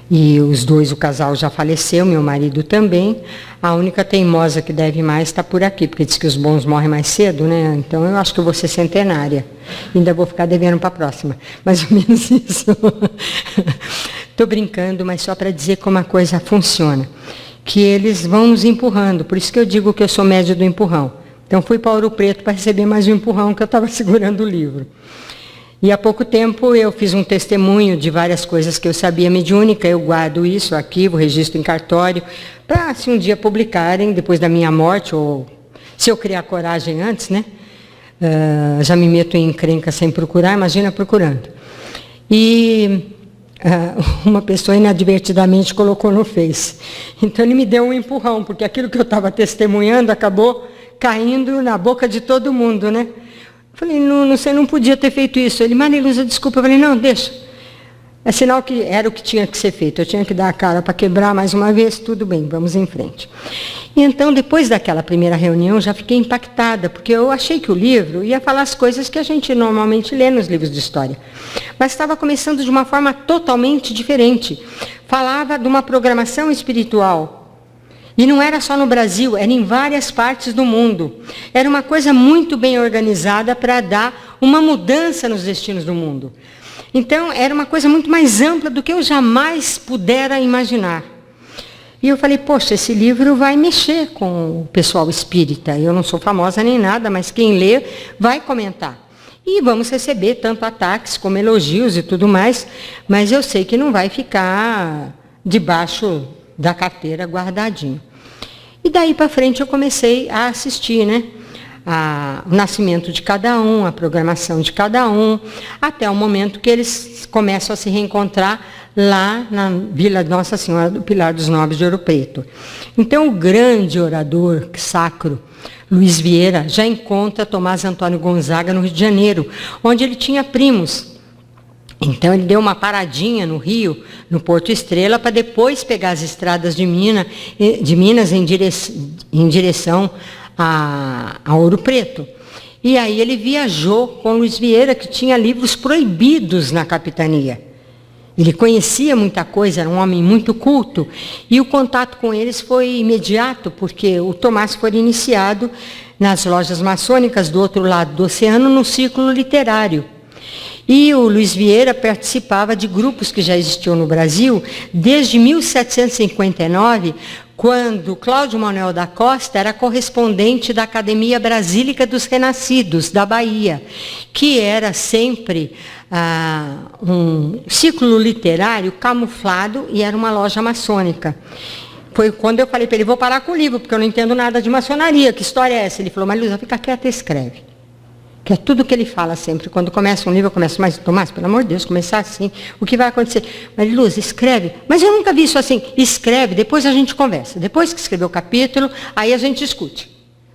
e os dois, o casal já faleceu, meu marido também. A única teimosa que deve mais está por aqui, porque diz que os bons morrem mais cedo, né? Então eu acho que eu vou ser centenária. Ainda vou ficar devendo para a próxima. Mais ou menos isso. Estou brincando, mas só para dizer como a coisa funciona. Que eles vão nos empurrando, por isso que eu digo que eu sou média do empurrão. Então fui para Ouro Preto para receber mais um empurrão, que eu estava segurando o livro. E há pouco tempo eu fiz um testemunho de várias coisas que eu sabia mediúnica, eu guardo isso, arquivo, registro em cartório, para se um dia publicarem, depois da minha morte, ou se eu criar coragem antes, né? Já me meto em encrenca sem procurar, imagina procurando. E uma pessoa inadvertidamente colocou no Face. Então ele me deu um empurrão, porque aquilo que eu estava testemunhando acabou caindo na boca de todo mundo, né? Falei, não, você não podia ter feito isso. Ele, Maria Lusa, desculpa. Eu falei, não, deixa. É sinal que era o que tinha que ser feito. Eu tinha que dar a cara para quebrar mais uma vez, tudo bem, vamos em frente. E então, depois daquela primeira reunião, já fiquei impactada, porque eu achei que o livro ia falar as coisas que a gente normalmente lê nos livros de história. Mas estava começando de uma forma totalmente diferente. Falava de uma programação espiritual. E não era só no Brasil, era em várias partes do mundo. Era uma coisa muito bem organizada para dar uma mudança nos destinos do mundo. Então, era uma coisa muito mais ampla do que eu jamais pudera imaginar. E eu falei, poxa, esse livro vai mexer com o pessoal espírita. Eu não sou famosa nem nada, mas quem lê vai comentar. E vamos receber tanto ataques como elogios e tudo mais, mas eu sei que não vai ficar debaixo da carteira guardadinho. E daí para frente eu comecei a assistir, né? O nascimento de cada um, a programação de cada um, até o momento que eles começam a se reencontrar lá na Vila Nossa Senhora do Pilar dos Nobres de Ouro Preto. Então o grande orador sacro, Luiz Vieira, já encontra Tomás Antônio Gonzaga no Rio de Janeiro, onde ele tinha primos. Então ele deu uma paradinha no Rio, no Porto Estrela, para depois pegar as estradas de Minas em direção a Ouro Preto. E aí ele viajou com Luiz Vieira, que tinha livros proibidos na capitania. Ele conhecia muita coisa, era um homem muito culto, e o contato com eles foi imediato, porque o Tomás foi iniciado nas lojas maçônicas do outro lado do oceano, no círculo literário. E o Luiz Vieira participava de grupos que já existiam no Brasil desde 1759, quando Cláudio Manuel da Costa era correspondente da Academia Brasílica dos Renascidos, da Bahia, que era sempre um círculo literário camuflado e era uma loja maçônica. Foi quando eu falei para ele, vou parar com o livro, porque eu não entendo nada de maçonaria, que história é essa? Ele falou, Maria Luza, fica quieta e escreve. Que é tudo que ele fala sempre. Quando começa um livro, eu começo, mas Tomás, pelo amor de Deus, começar assim, o que vai acontecer? Maria Luza, escreve. Mas eu nunca vi isso assim. Escreve, depois a gente conversa. Depois que escrever o capítulo, aí a gente discute.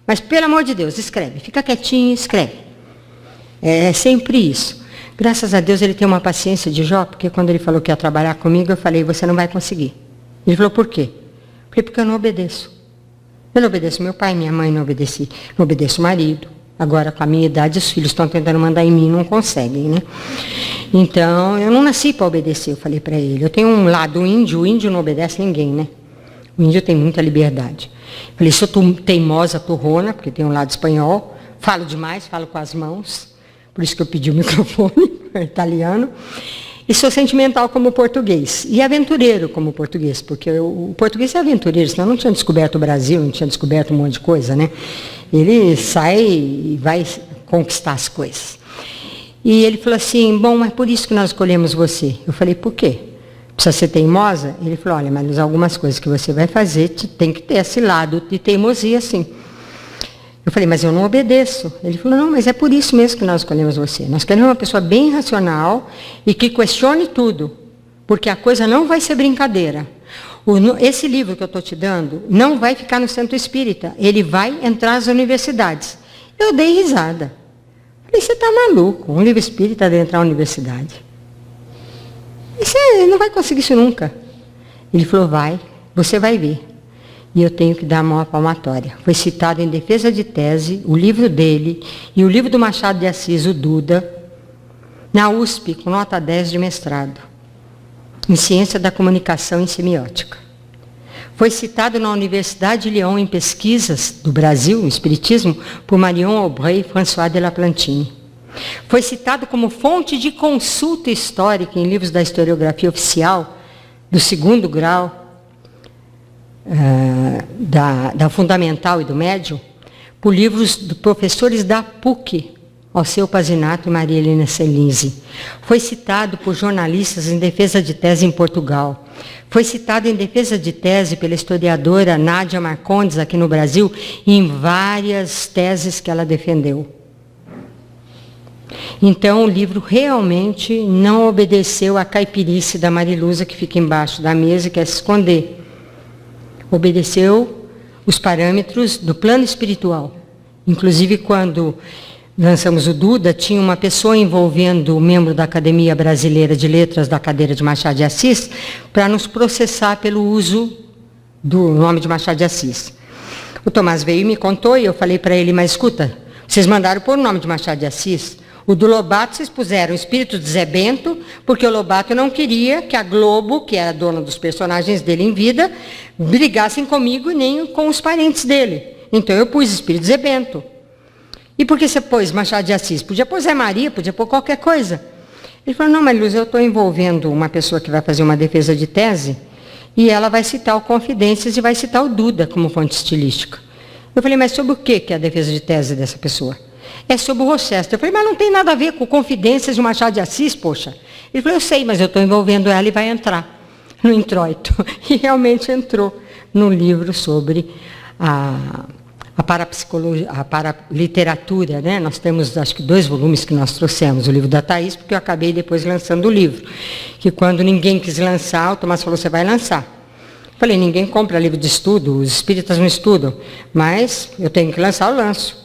Mas, pelo amor de Deus, escreve. Fica quietinho e escreve. É sempre isso. Graças a Deus ele tem uma paciência de Jó, porque quando ele falou que ia trabalhar comigo, eu falei, você não vai conseguir. Ele falou, por quê? Eu falei, porque eu não obedeço. Eu não obedeço meu pai, minha mãe, não obedeço o marido. Agora, com a minha idade, os filhos estão tentando mandar em mim, não conseguem, né? Então, eu não nasci para obedecer, eu falei para ele. Eu tenho um lado índio, o índio não obedece ninguém, né? O índio tem muita liberdade. Eu falei, sou teimosa, turrona, porque tem um lado espanhol, falo demais, falo com as mãos, por isso que eu pedi o microfone, italiano. E sou sentimental como português, e aventureiro como português, porque o português é aventureiro, senão não tinha descoberto o Brasil, não tinha descoberto um monte de coisa, né? Ele sai e vai conquistar as coisas. E ele falou assim, bom, é por isso que nós escolhemos você. Eu falei, por quê? Precisa ser teimosa? Ele falou, olha, mas algumas coisas que você vai fazer tem que ter esse lado de teimosia, sim. Eu falei, mas eu não obedeço. Ele falou, não, mas é por isso mesmo que nós escolhemos você. Nós queremos uma pessoa bem racional e que questione tudo, porque a coisa não vai ser brincadeira. Esse livro que eu estou te dando não vai ficar no centro espírita, ele vai entrar nas universidades. Eu dei risada. Falei, você está maluco, um livro espírita deve entrar na universidade. Você não vai conseguir isso nunca. Ele falou, vai, você vai ver. E eu tenho que dar a mão à palmatória. Foi citado em defesa de tese, o livro dele e o livro do Machado de Assis, o Duda, na USP, com nota 10 de mestrado, em Ciência da Comunicação e Semiótica. Foi citado na Universidade de Lyon em pesquisas do Brasil, em Espiritismo, por Marion Aubray e François de la Plantine. Foi citado como fonte de consulta histórica em livros da historiografia oficial, do 2º grau, da Fundamental e do Médio, por livros de professores da PUC, Alceu Pazinato e Maria Helena Celinzi. Foi citado por jornalistas em defesa de tese em Portugal. Foi citado em defesa de tese pela historiadora Nádia Marcondes, aqui no Brasil, em várias teses que ela defendeu. Então, o livro realmente não obedeceu à caipirice da Mariluza, que fica embaixo da mesa e quer se esconder. Obedeceu os parâmetros do plano espiritual. Inclusive, quando lançamos o Duda, tinha uma pessoa envolvendo o membro da Academia Brasileira de Letras da cadeira de Machado de Assis para nos processar pelo uso do nome de Machado de Assis. O Tomás veio e me contou e eu falei para ele, mas escuta, vocês mandaram pôr o nome de Machado de Assis? O do Lobato vocês puseram o Espírito de Zé Bento, porque o Lobato não queria que a Globo, que era dona dos personagens dele em vida, brigassem comigo e nem com os parentes dele. Então eu pus Espírito de Zé Bento. E por que você pôs Machado de Assis? Podia pôr Zé Maria, podia pôr qualquer coisa. Ele falou, não, mas Luz, eu estou envolvendo uma pessoa que vai fazer uma defesa de tese e ela vai citar o Confidências e vai citar o Duda como fonte estilística. Eu falei, mas sobre o que é a defesa de tese dessa pessoa? É sobre o Rochester. Eu falei, mas não tem nada a ver com Confidências de Machado de Assis, poxa. Ele falou, eu sei, mas eu estou envolvendo ela e vai entrar no introito. E realmente entrou no livro sobre a parapsicologia, a paraliteratura, né? Nós temos, acho que 2 volumes que nós trouxemos, o livro da Thaís, porque eu acabei depois lançando o livro. Que quando ninguém quis lançar, o Tomás falou, você vai lançar. Eu falei, ninguém compra livro de estudo, os espíritas não estudam, mas eu tenho que lançar, eu lanço.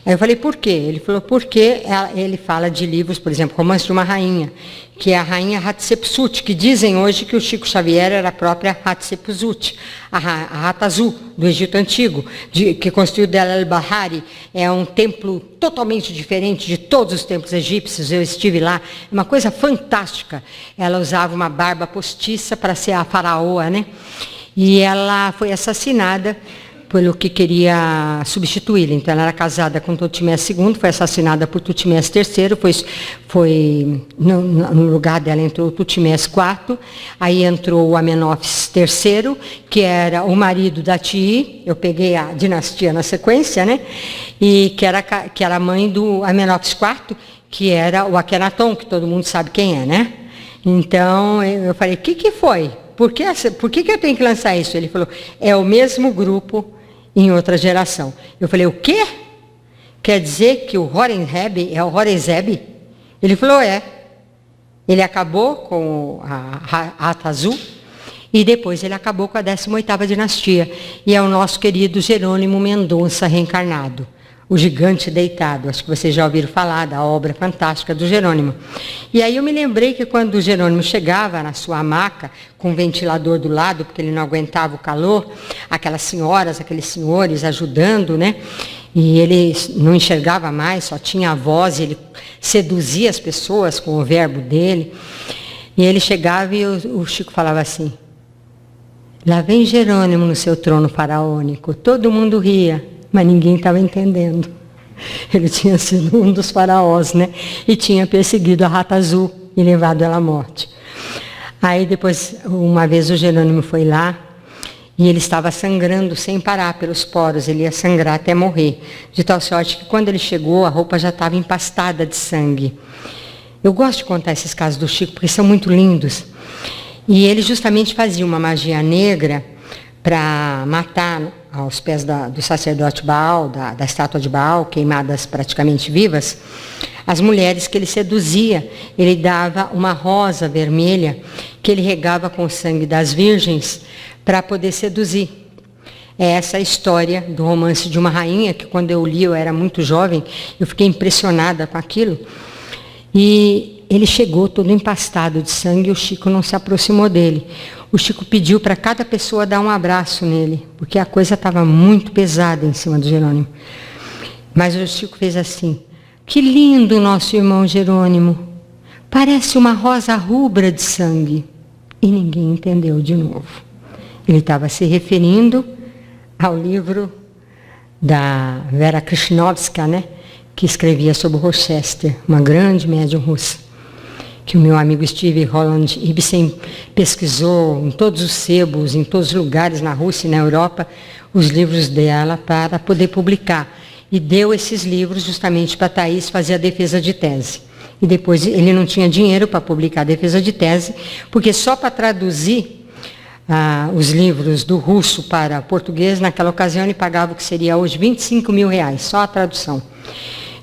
Aí eu falei, por quê? Ele falou, porque ele fala de livros, por exemplo, Romance de uma Rainha, que é a rainha Hatshepsut, que dizem hoje que o Chico Xavier era a própria Hatshepsut, a Rata Azul do Egito Antigo, que construiu Dela el-Bahari, é um templo totalmente diferente de todos os templos egípcios, eu estive lá, é uma coisa fantástica. Ela usava uma barba postiça para ser a faraoa, né? E ela foi assassinada pelo que queria substituí-la. Então, ela era casada com Tutmés II, foi assassinada por Tutmés III, no lugar dela entrou Tutmés IV, aí entrou o Amenófis III, que era o marido da Tii, eu peguei a dinastia na sequência, né? E que era a mãe do Amenófis IV, que era o Akenaton, que todo mundo sabe quem é, né? Então, eu falei, o que foi? Por que eu tenho que lançar isso? Ele falou, é o mesmo grupo em outra geração. Eu falei, o quê? Quer dizer que o Horemheb é o Horezeb? Ele falou, é. Ele acabou com a Atazu e depois ele acabou com a 18ª dinastia. E é o nosso querido Jerônimo Mendonça reencarnado. O Gigante Deitado, acho que vocês já ouviram falar da obra fantástica do Jerônimo. E aí eu me lembrei que quando o Jerônimo chegava na sua maca, com o ventilador do lado, porque ele não aguentava o calor, aquelas senhoras, aqueles senhores ajudando, né? E ele não enxergava mais, só tinha a voz, e ele seduzia as pessoas com o verbo dele. E ele chegava e o Chico falava assim, lá vem Jerônimo no seu trono faraônico. Todo mundo ria, mas ninguém estava entendendo. Ele tinha sido um dos faraós, né? E tinha perseguido a Rata Azul e levado ela à morte. Aí depois, uma vez o Jerônimo foi lá e ele estava sangrando sem parar pelos poros. Ele ia sangrar até morrer. De tal sorte que quando ele chegou, a roupa já estava empastada de sangue. Eu gosto de contar esses casos do Chico porque são muito lindos. E ele justamente fazia uma magia negra para matar aos pés do sacerdote Baal, da estátua de Baal, queimadas praticamente vivas, as mulheres que ele seduzia. Ele dava uma rosa vermelha que ele regava com o sangue das virgens para poder seduzir. É essa a história do Romance de uma Rainha, que quando eu li, eu era muito jovem, eu fiquei impressionada com aquilo. E ele chegou todo empastado de sangue e o Chico não se aproximou dele. O Chico pediu para cada pessoa dar um abraço nele, porque a coisa estava muito pesada em cima do Jerônimo. Mas o Chico fez assim, que lindo o nosso irmão Jerônimo, parece uma rosa rubra de sangue. E ninguém entendeu de novo. Ele estava se referindo ao livro da Vera Krishnovska, né, que escrevia sobre o Rochester, uma grande médium russa, que o meu amigo Steve Roland Ibsen pesquisou em todos os sebos, em todos os lugares na Rússia e na Europa, os livros dela para poder publicar. E deu esses livros justamente para a Thaís fazer a defesa de tese. E depois ele não tinha dinheiro para publicar a defesa de tese, porque só para traduzir os livros do russo para português, naquela ocasião ele pagava o que seria hoje R$25.000, só a tradução.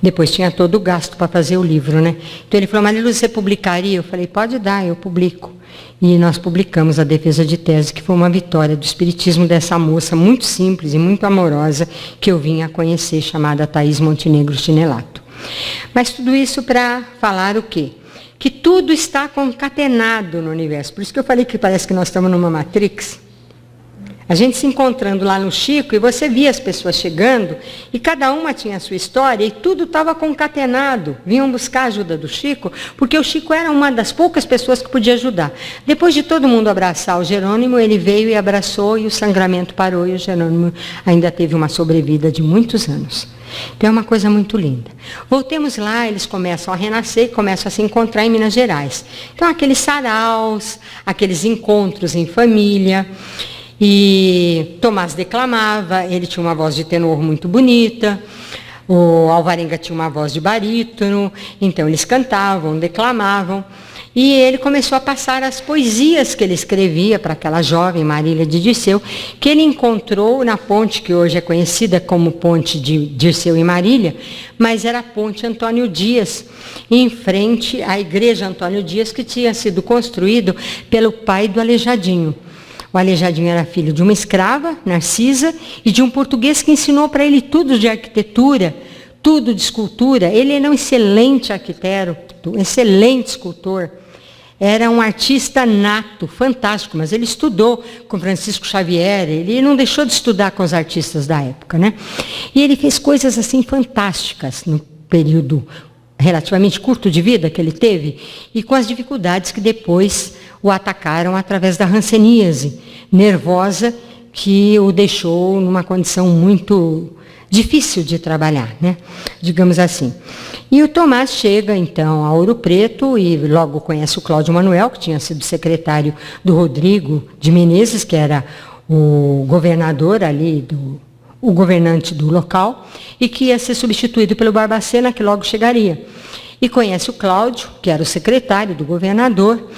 Depois tinha todo o gasto para fazer o livro, né? Então ele falou, Marilu, você publicaria? Eu falei, pode dar, eu publico. E nós publicamos a defesa de tese, que foi uma vitória do espiritismo dessa moça muito simples e muito amorosa que eu vim a conhecer, chamada Thaís Montenegro Chinelato. Mas tudo isso para falar o quê? Que tudo está concatenado no universo. Por isso que eu falei que parece que nós estamos numa Matrix. A gente se encontrando lá no Chico e você via as pessoas chegando e cada uma tinha a sua história e tudo estava concatenado. Vinham buscar a ajuda do Chico, porque o Chico era uma das poucas pessoas que podia ajudar. Depois de todo mundo abraçar o Jerônimo, ele veio e abraçou e o sangramento parou e o Jerônimo ainda teve uma sobrevida de muitos anos. Então é uma coisa muito linda. Voltemos lá, eles começam a renascer e começam a se encontrar em Minas Gerais. Então aqueles saraus, aqueles encontros em família. E Tomás declamava, ele tinha uma voz de tenor muito bonita, o Alvarenga tinha uma voz de barítono, então eles cantavam, declamavam, e ele começou a passar as poesias que ele escrevia para aquela jovem Marília de Dirceu, que ele encontrou na ponte que hoje é conhecida como Ponte de Dirceu e Marília, mas era a Ponte Antônio Dias, em frente à Igreja Antônio Dias, que tinha sido construído pelo pai do Aleijadinho. O Aleijadinho era filho de uma escrava, Narcisa, e de um português que ensinou para ele tudo de arquitetura, tudo de escultura. Ele era um excelente arquiteto, um excelente escultor. Era um artista nato, fantástico, mas ele estudou com Francisco Xavier, ele não deixou de estudar com os artistas da época, né? E ele fez coisas assim fantásticas no período relativamente curto de vida que ele teve e com as dificuldades que depois o atacaram através da hanseníase nervosa que o deixou numa condição muito difícil de trabalhar, né? Digamos assim. E o Tomás chega, então, a Ouro Preto e logo conhece o Cláudio Manuel, que tinha sido secretário do Rodrigo de Menezes, que era o governador ali, o governante do local, e que ia ser substituído pelo Barbacena, que logo chegaria. E conhece o Cláudio, que era o secretário do governador,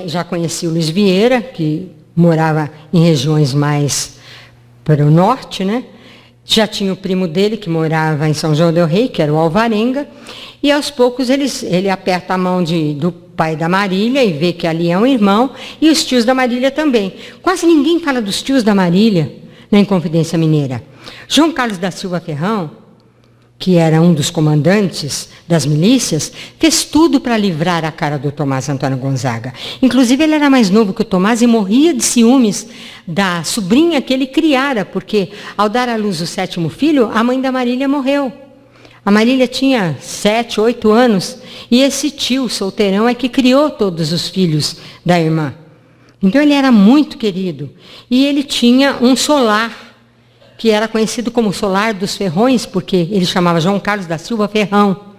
já conhecia o Luiz Vieira, que morava em regiões mais para o norte, né? Já tinha o primo dele, que morava em São João del Rei, que era o Alvarenga, e aos poucos ele aperta a mão do pai da Marília e vê que ali é um irmão, e os tios da Marília também. Quase ninguém fala dos tios da Marília na Inconfidência Mineira. João Carlos da Silva Ferrão, que era um dos comandantes das milícias, fez tudo para livrar a cara do Tomás Antônio Gonzaga. Inclusive, ele era mais novo que o Tomás e morria de ciúmes da sobrinha que ele criara, porque, ao dar à luz o 7º filho, a mãe da Marília morreu. A Marília tinha 7, 8 anos, e esse tio solteirão é que criou todos os filhos da irmã. Então, ele era muito querido. E ele tinha um solar, que era conhecido como Solar dos Ferrões, porque ele chamava João Carlos da Silva Ferrão.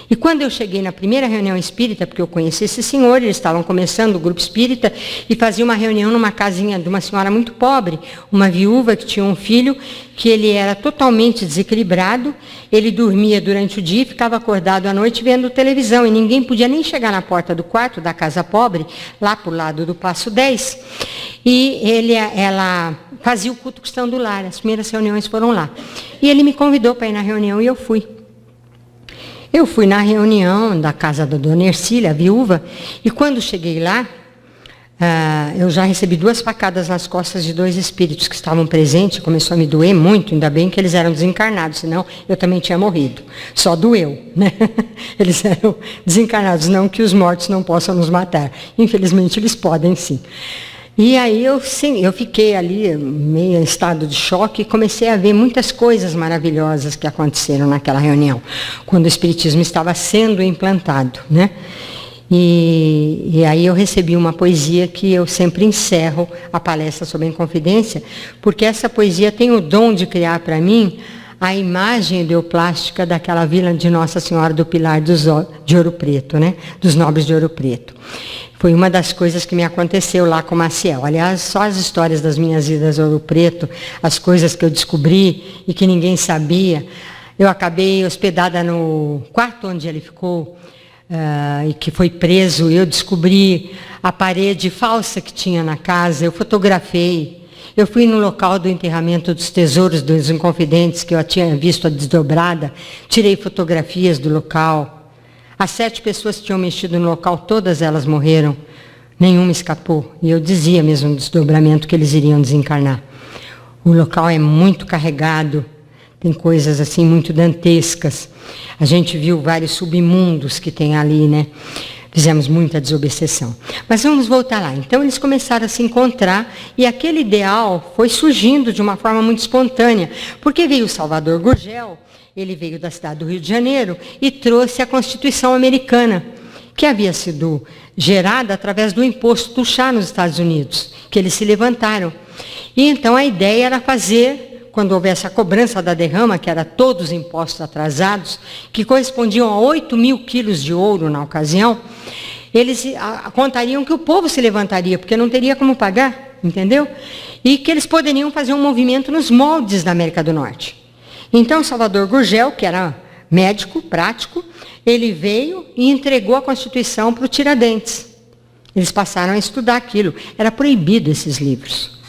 E quando eu cheguei na primeira reunião espírita, porque eu conheci esse senhor, eles estavam começando o grupo espírita, e fazia uma reunião numa casinha de uma senhora muito pobre, uma viúva que tinha um filho, que ele era totalmente desequilibrado, ele dormia durante o dia e ficava acordado à noite vendo televisão, e ninguém podia nem chegar na porta do quarto da casa pobre, lá para o lado do Passo 10, e ela fazia o culto cristão do lar, as primeiras reuniões foram lá. E ele me convidou para ir na reunião e eu fui. Eu fui na reunião da casa da dona Ercília, a viúva, e quando cheguei lá, eu já recebi 2 facadas nas costas de 2 espíritos que estavam presentes, começou a me doer muito, ainda bem que eles eram desencarnados, senão eu também tinha morrido. Só doeu, né? Eles eram desencarnados, não que os mortos não possam nos matar. Infelizmente, eles podem sim. E aí eu fiquei ali meio em estado de choque e comecei a ver muitas coisas maravilhosas que aconteceram naquela reunião, quando o Espiritismo estava sendo implantado, né? E aí eu recebi uma poesia que eu sempre encerro a palestra sobre a Inconfidência, porque essa poesia tem o dom de criar para mim a imagem ideoplástica daquela vila de Nossa Senhora do Pilar de Ouro Preto, né? Dos nobres de Ouro Preto. Foi uma das coisas que me aconteceu lá com Maciel. Aliás, só as histórias das minhas idas a Ouro Preto, as coisas que eu descobri e que ninguém sabia. Eu acabei hospedada no quarto onde ele ficou, e que foi preso. Eu descobri a parede falsa que tinha na casa, eu fotografei. Eu fui no local do enterramento dos tesouros dos Inconfidentes, que eu tinha visto a desdobrada, tirei fotografias do local. As 7 pessoas que tinham mexido no local, todas elas morreram, nenhuma escapou. E eu dizia mesmo no desdobramento que eles iriam desencarnar. O local é muito carregado, tem coisas assim muito dantescas. A gente viu vários submundos que tem ali, né? Fizemos muita desobsessão. Mas vamos voltar lá. Então, eles começaram a se encontrar e aquele ideal foi surgindo de uma forma muito espontânea. Porque veio o Salvador Gurgel, ele veio da cidade do Rio de Janeiro e trouxe a Constituição Americana, que havia sido gerada através do imposto do chá nos Estados Unidos, que eles se levantaram. E então a ideia era fazer, quando houvesse a cobrança da derrama, que era todos os impostos atrasados, que correspondiam a 8.000 quilos de ouro na ocasião, eles contariam que o povo se levantaria, porque não teria como pagar, entendeu? E que eles poderiam fazer um movimento nos moldes da América do Norte. Então, Salvador Gurgel, que era médico, prático, ele veio e entregou a Constituição para o Tiradentes. Eles passaram a estudar aquilo. Era proibido esses livros.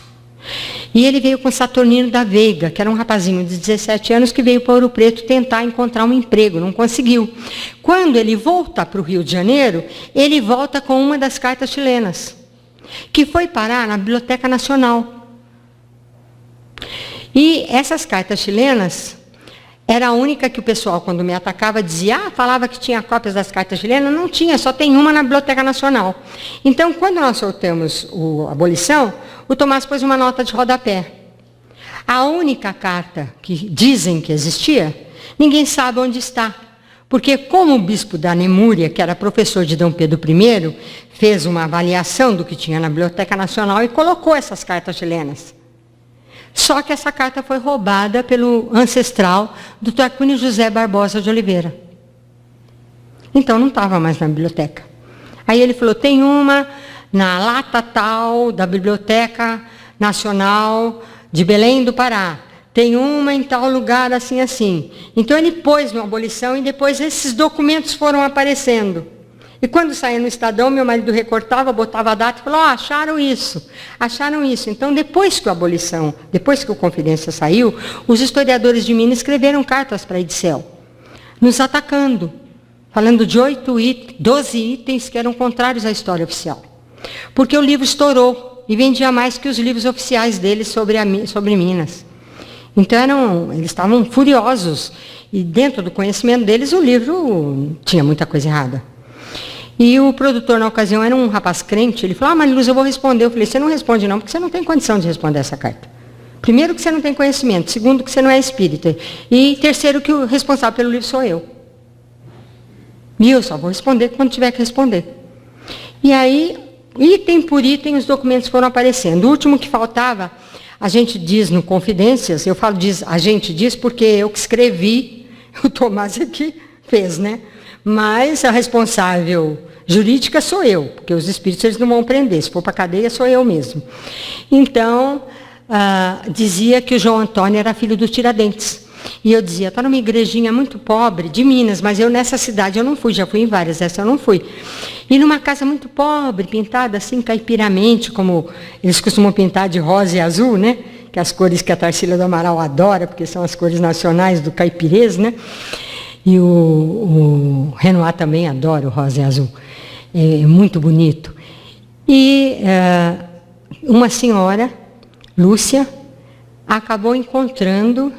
E ele veio com Saturnino da Veiga, que era um rapazinho de 17 anos que veio para Ouro Preto tentar encontrar um emprego, não conseguiu. Quando ele volta para o Rio de Janeiro, ele volta com uma das cartas chilenas, que foi parar na Biblioteca Nacional. E essas cartas chilenas, era a única que o pessoal, quando me atacava, dizia, falava que tinha cópias das cartas chilenas. Não tinha, só tem uma na Biblioteca Nacional. Então, quando nós soltamos a abolição, o Tomás pôs uma nota de rodapé. A única carta que dizem que existia, ninguém sabe onde está. Porque como o bispo da Nemúria, que era professor de Dom Pedro I, fez uma avaliação do que tinha na Biblioteca Nacional e colocou essas cartas chilenas. Só que essa carta foi roubada pelo ancestral do Tarquínio José Barbosa de Oliveira. Então não estava mais na biblioteca. Aí ele falou, tem uma na lata tal da Biblioteca Nacional de Belém do Pará. Tem uma em tal lugar, assim, assim. Então ele pôs uma abolição e depois esses documentos foram aparecendo. E quando saía no Estadão, meu marido recortava, botava a data e falou, acharam isso, acharam isso. Então, depois que a abolição, depois que o Confidência saiu, os historiadores de Minas escreveram cartas para a Edicel, nos atacando, falando de 12 itens que eram contrários à história oficial. Porque o livro estourou e vendia mais que os livros oficiais deles sobre Minas. Então, eles estavam furiosos. E dentro do conhecimento deles, o livro tinha muita coisa errada. E o produtor, na ocasião, era um rapaz crente. Ele falou, Mariluz, eu vou responder. Eu falei, você não responde não, porque você não tem condição de responder essa carta. Primeiro, que você não tem conhecimento. Segundo, que você não é espírita. E terceiro, que o responsável pelo livro sou eu. E eu só vou responder quando tiver que responder. E aí, item por item, os documentos foram aparecendo. O último que faltava, a gente diz no Confidências, eu falo a gente diz porque eu que escrevi, o Tomás aqui fez, né? Mas a responsável jurídica sou eu, porque os espíritos eles não vão prender, se for para a cadeia sou eu mesmo. Então, dizia que o João Antônio era filho do Tiradentes. E eu dizia, está numa igrejinha muito pobre, de Minas, mas eu nessa cidade eu não fui, já fui em várias, essa eu não fui. E numa casa muito pobre, pintada assim caipiramente, como eles costumam pintar de rosa e azul, né? Que é as cores que a Tarsila do Amaral adora, porque são as cores nacionais do caipirês, né? E o Renoir também adora o rosa e azul. É muito bonito. E uma senhora, Lúcia, acabou encontrando,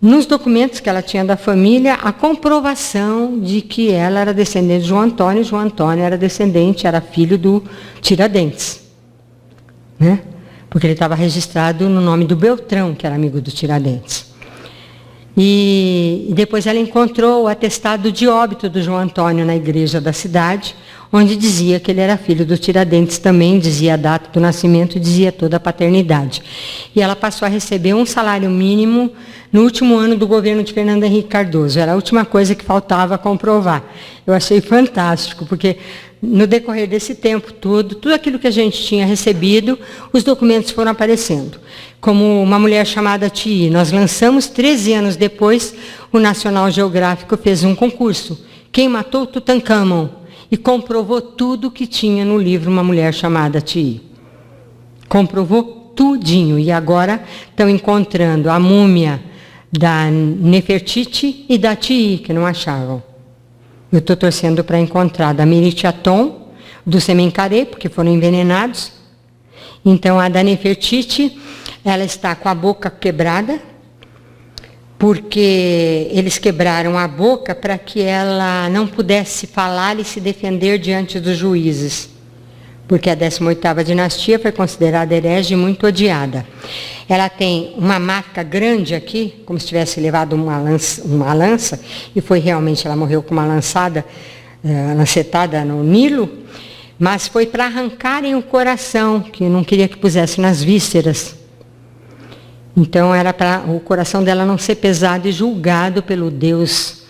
nos documentos que ela tinha da família, a comprovação de que ela era descendente de João Antônio. João Antônio era descendente, era filho do Tiradentes. Né? Porque ele estava registrado no nome do Beltrão, que era amigo do Tiradentes. E depois ela encontrou o atestado de óbito do João Antônio na igreja da cidade, onde dizia que ele era filho do Tiradentes também, dizia a data do nascimento, dizia toda a paternidade. E ela passou a receber um salário mínimo no último ano do governo de Fernando Henrique Cardoso. Era a última coisa que faltava comprovar. Eu achei fantástico, porque no decorrer desse tempo todo, tudo aquilo que a gente tinha recebido, os documentos foram aparecendo. Como uma mulher chamada Tii, nós lançamos 13 anos depois, o National Geográfico fez um concurso. Quem matou Tutankhamon? E comprovou tudo que tinha no livro Uma Mulher Chamada Tii. Comprovou tudinho. E agora estão encontrando a múmia da Nefertiti e da Tii, que não achavam. Eu estou torcendo para encontrar da Meritiaton, do Semencaré, porque foram envenenados. Então, a da Nefertiti, ela está com a boca quebrada, porque eles quebraram a boca para que ela não pudesse falar e se defender diante dos juízes. Porque a 18ª dinastia foi considerada herege e muito odiada. Ela tem uma marca grande aqui, como se tivesse levado uma lança, e foi realmente, ela morreu com uma lancetada no Nilo, mas foi para arrancarem o coração, que não queria que pusesse nas vísceras. Então era para o coração dela não ser pesado e julgado pelo deus,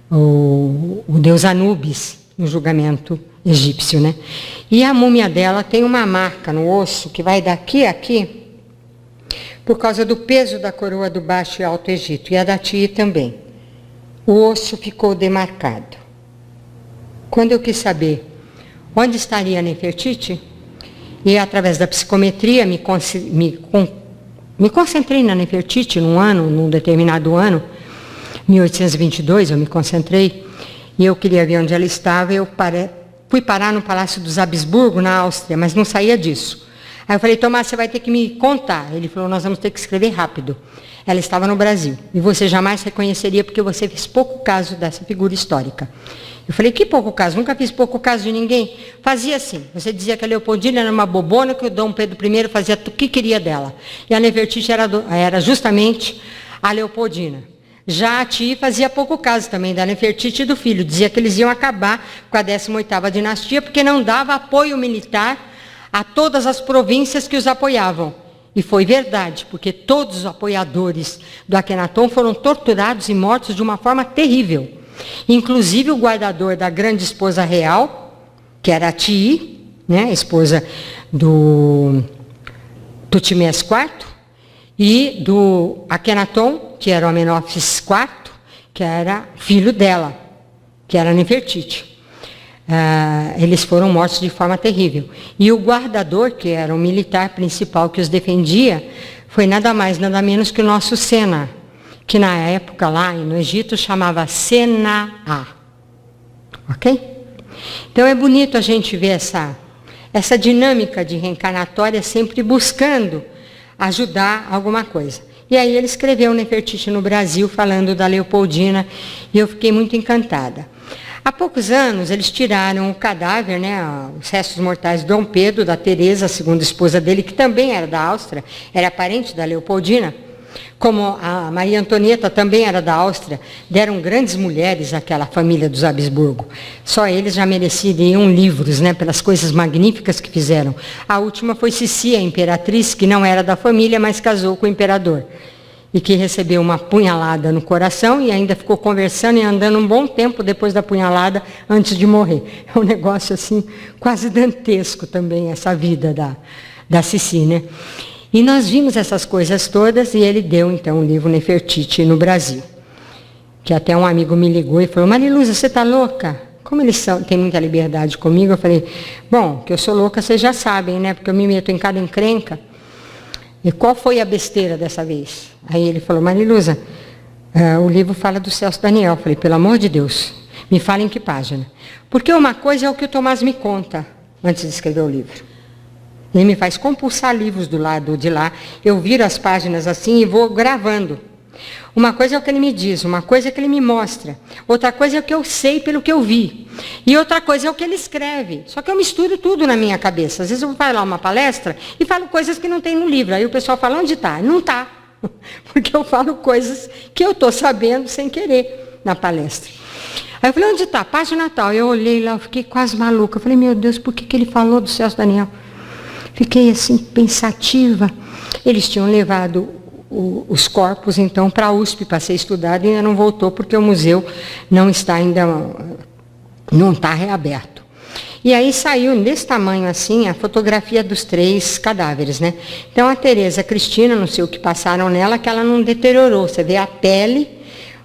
o deus Anubis, no julgamento egípcio, né? E a múmia dela tem uma marca no osso que vai daqui a aqui, por causa do peso da coroa do Baixo e Alto Egito, e a da Tii também. O osso ficou demarcado. Quando eu quis saber onde estaria a Nefertiti, e através da psicometria me concentrei na Nefertiti num determinado ano, 1822, eu me concentrei, e eu queria ver onde ela estava, fui parar no Palácio dos Habsburgo, na Áustria, mas não saía disso. Aí eu falei, Tomás, você vai ter que me contar. Ele falou, nós vamos ter que escrever rápido. Ela estava no Brasil, e você jamais reconheceria, porque você fez pouco caso dessa figura histórica. Eu falei, que pouco caso? Nunca fiz pouco caso de ninguém. Fazia assim, você dizia que a Leopoldina era uma bobona, que o Dom Pedro I fazia o que queria dela. E a Nefertiti era justamente a Leopoldina. Já a Tii fazia pouco caso também da Nefertiti e do filho. Dizia que eles iam acabar com a 18ª dinastia, porque não dava apoio militar a todas as províncias que os apoiavam. E foi verdade, porque todos os apoiadores do Akhenaton foram torturados e mortos de uma forma terrível. Inclusive o guardador da grande esposa real, que era a Tii, né, esposa do Tutmés IV, e do Akhenaton, que era o Amenófis IV, que era filho dela, que era Nefertiti. Eles foram mortos de forma terrível. E o guardador, que era o militar principal que os defendia, foi nada mais, nada menos que o nosso Sena, que na época lá no Egito chamava Sena-A. Ok? Então é bonito a gente ver essa dinâmica de reencarnatória sempre buscando ajudar alguma coisa. E aí ele escreveu Nefertiti no Brasil, falando da Leopoldina, e eu fiquei muito encantada. Há poucos anos, eles tiraram o cadáver, né, os restos mortais de Dom Pedro, da Teresa, a segunda esposa dele, que também era da Áustria, era parente da Leopoldina, como a Maria Antonieta também era da Áustria, deram grandes mulheres àquela família dos Habsburgo. Só eles já mereceriam livros, né, pelas coisas magníficas que fizeram. A última foi Cici, a imperatriz, que não era da família, mas casou com o imperador. E que recebeu uma punhalada no coração e ainda ficou conversando e andando um bom tempo depois da punhalada, antes de morrer. É um negócio assim, quase dantesco também, essa vida da Cici, né? E nós vimos essas coisas todas e ele deu, então, o livro Nefertiti no Brasil. Que até um amigo me ligou e falou, Mariluza, você está louca? Como eles têm muita liberdade comigo, eu falei, bom, que eu sou louca, vocês já sabem, né? Porque eu me meto em cada encrenca. E qual foi a besteira dessa vez? Aí ele falou, Mariluza, o livro fala do Celso Daniel. Eu falei, pelo amor de Deus, me fala em que página. Porque uma coisa é o que o Tomás me conta antes de escrever o livro. Ele me faz compulsar livros do lado de lá. Eu viro as páginas assim e vou gravando. Uma coisa é o que ele me diz, uma coisa é que ele me mostra. Outra coisa é o que eu sei pelo que eu vi. E outra coisa é o que ele escreve. Só que eu misturo tudo na minha cabeça. Às vezes eu vou falar uma palestra e falo coisas que não tem no livro. Aí o pessoal fala, onde está? Não está. Porque eu falo coisas que eu estou sabendo sem querer na palestra. Aí eu falei, onde está? Página tal. Eu olhei lá, eu fiquei quase maluca. Eu falei, meu Deus, por que ele falou do Celso Daniel? Fiquei assim, pensativa. Eles tinham levado os corpos, então, para a USP, para ser estudado, e ainda não voltou, porque o museu não está ainda, não está reaberto. E aí saiu desse tamanho assim, a fotografia dos 3 cadáveres, né? Então, a Teresa, a Cristina, não sei o que passaram nela, que ela não deteriorou. Você vê a pele,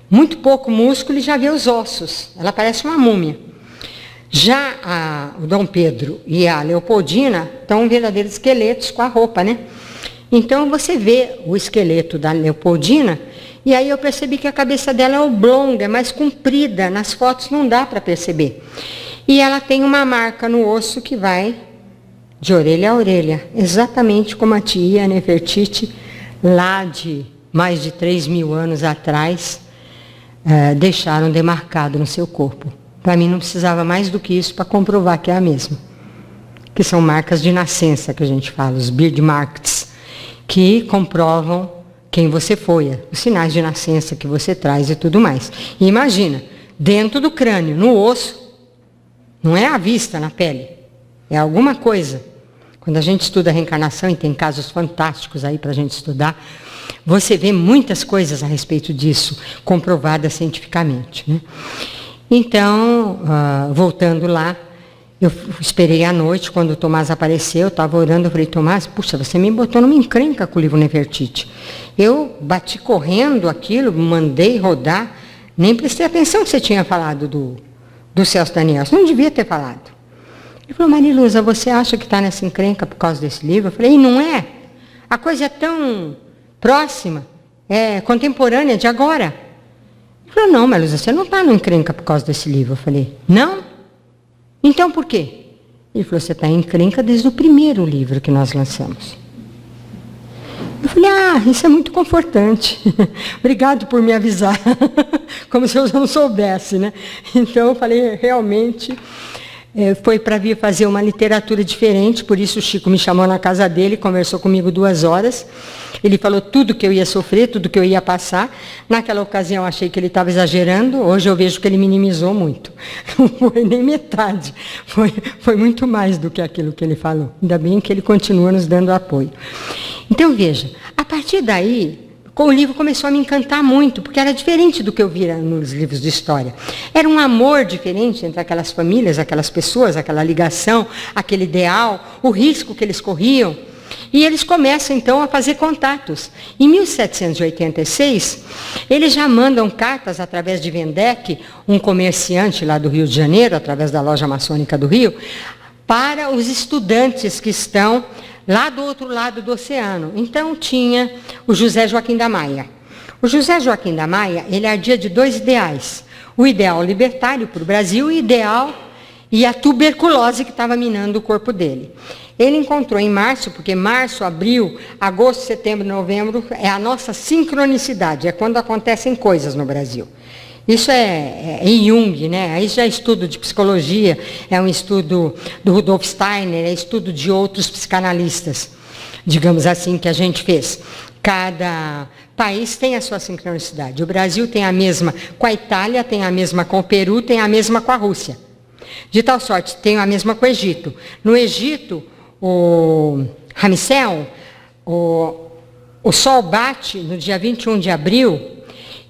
muito pouco músculo e já vê os ossos. Ela parece uma múmia. Já o Dom Pedro e a Leopoldina estão verdadeiros esqueletos com a roupa, né? Então você vê o esqueleto da Leopoldina e aí eu percebi que a cabeça dela é oblonga, é mais comprida. Nas fotos não dá para perceber. E ela tem uma marca no osso que vai de orelha a orelha, exatamente como a tia Nefertiti, lá de mais de 3.000 anos atrás, deixaram demarcado no seu corpo. Para mim não precisava mais do que isso para comprovar que é a mesma. Que são marcas de nascença que a gente fala, os birthmarks, que comprovam quem você foi, os sinais de nascença que você traz e tudo mais. E imagina, dentro do crânio, no osso, não é à vista, na pele, é alguma coisa. Quando a gente estuda a reencarnação, e tem casos fantásticos aí para a gente estudar, você vê muitas coisas a respeito disso, comprovadas cientificamente, né? Então, voltando lá, eu esperei à noite, quando o Tomás apareceu, eu estava orando, eu falei, Tomás, puxa, você me botou numa encrenca com o livro Nefertiti. Eu bati correndo aquilo, mandei rodar, nem prestei atenção que você tinha falado do Celso Daniel, você não devia ter falado. Ele falou, Mariluza, você acha que está nessa encrenca por causa desse livro? Eu falei, e não é? A coisa é tão próxima, é contemporânea de agora. Ele falou, não, Mariluza, você não está numa encrenca por causa desse livro. Eu falei, não? Então por quê? Ele falou, você está em encrenca desde o primeiro livro que nós lançamos. Eu falei, isso é muito confortante. Obrigado por me avisar. Como se eu não soubesse, né? Então eu falei, realmente, foi para vir fazer uma literatura diferente, por isso o Chico me chamou na casa dele, conversou comigo 2 horas. Ele falou tudo que eu ia sofrer, tudo que eu ia passar. Naquela ocasião eu achei que ele estava exagerando, hoje eu vejo que ele minimizou muito. Não foi nem metade, foi muito mais do que aquilo que ele falou. Ainda bem que ele continua nos dando apoio. Então veja, a partir daí, o livro começou a me encantar muito, porque era diferente do que eu via nos livros de história. Era um amor diferente entre aquelas famílias, aquelas pessoas, aquela ligação, aquele ideal, o risco que eles corriam. E eles começam, então, a fazer contatos. Em 1786, eles já mandam cartas através de Vendec, um comerciante lá do Rio de Janeiro, através da loja maçônica do Rio, para os estudantes que estão lá do outro lado do oceano. Então, tinha o José Joaquim da Maia. O José Joaquim da Maia, ele ardia de 2 ideais. O ideal libertário para o Brasil e a tuberculose que estava minando o corpo dele. Ele encontrou em março, porque março, abril, agosto, setembro, novembro, é a nossa sincronicidade, é quando acontecem coisas no Brasil. Isso é em Jung, né? Aí já é estudo de psicologia, é um estudo do Rudolf Steiner, é estudo de outros psicanalistas, digamos assim, que a gente fez. Cada país tem a sua sincronicidade. O Brasil tem a mesma com a Itália, tem a mesma com o Peru, tem a mesma com a Rússia. De tal sorte, tem a mesma com o Egito. No Egito, o Ramsés, o sol bate no dia 21 de abril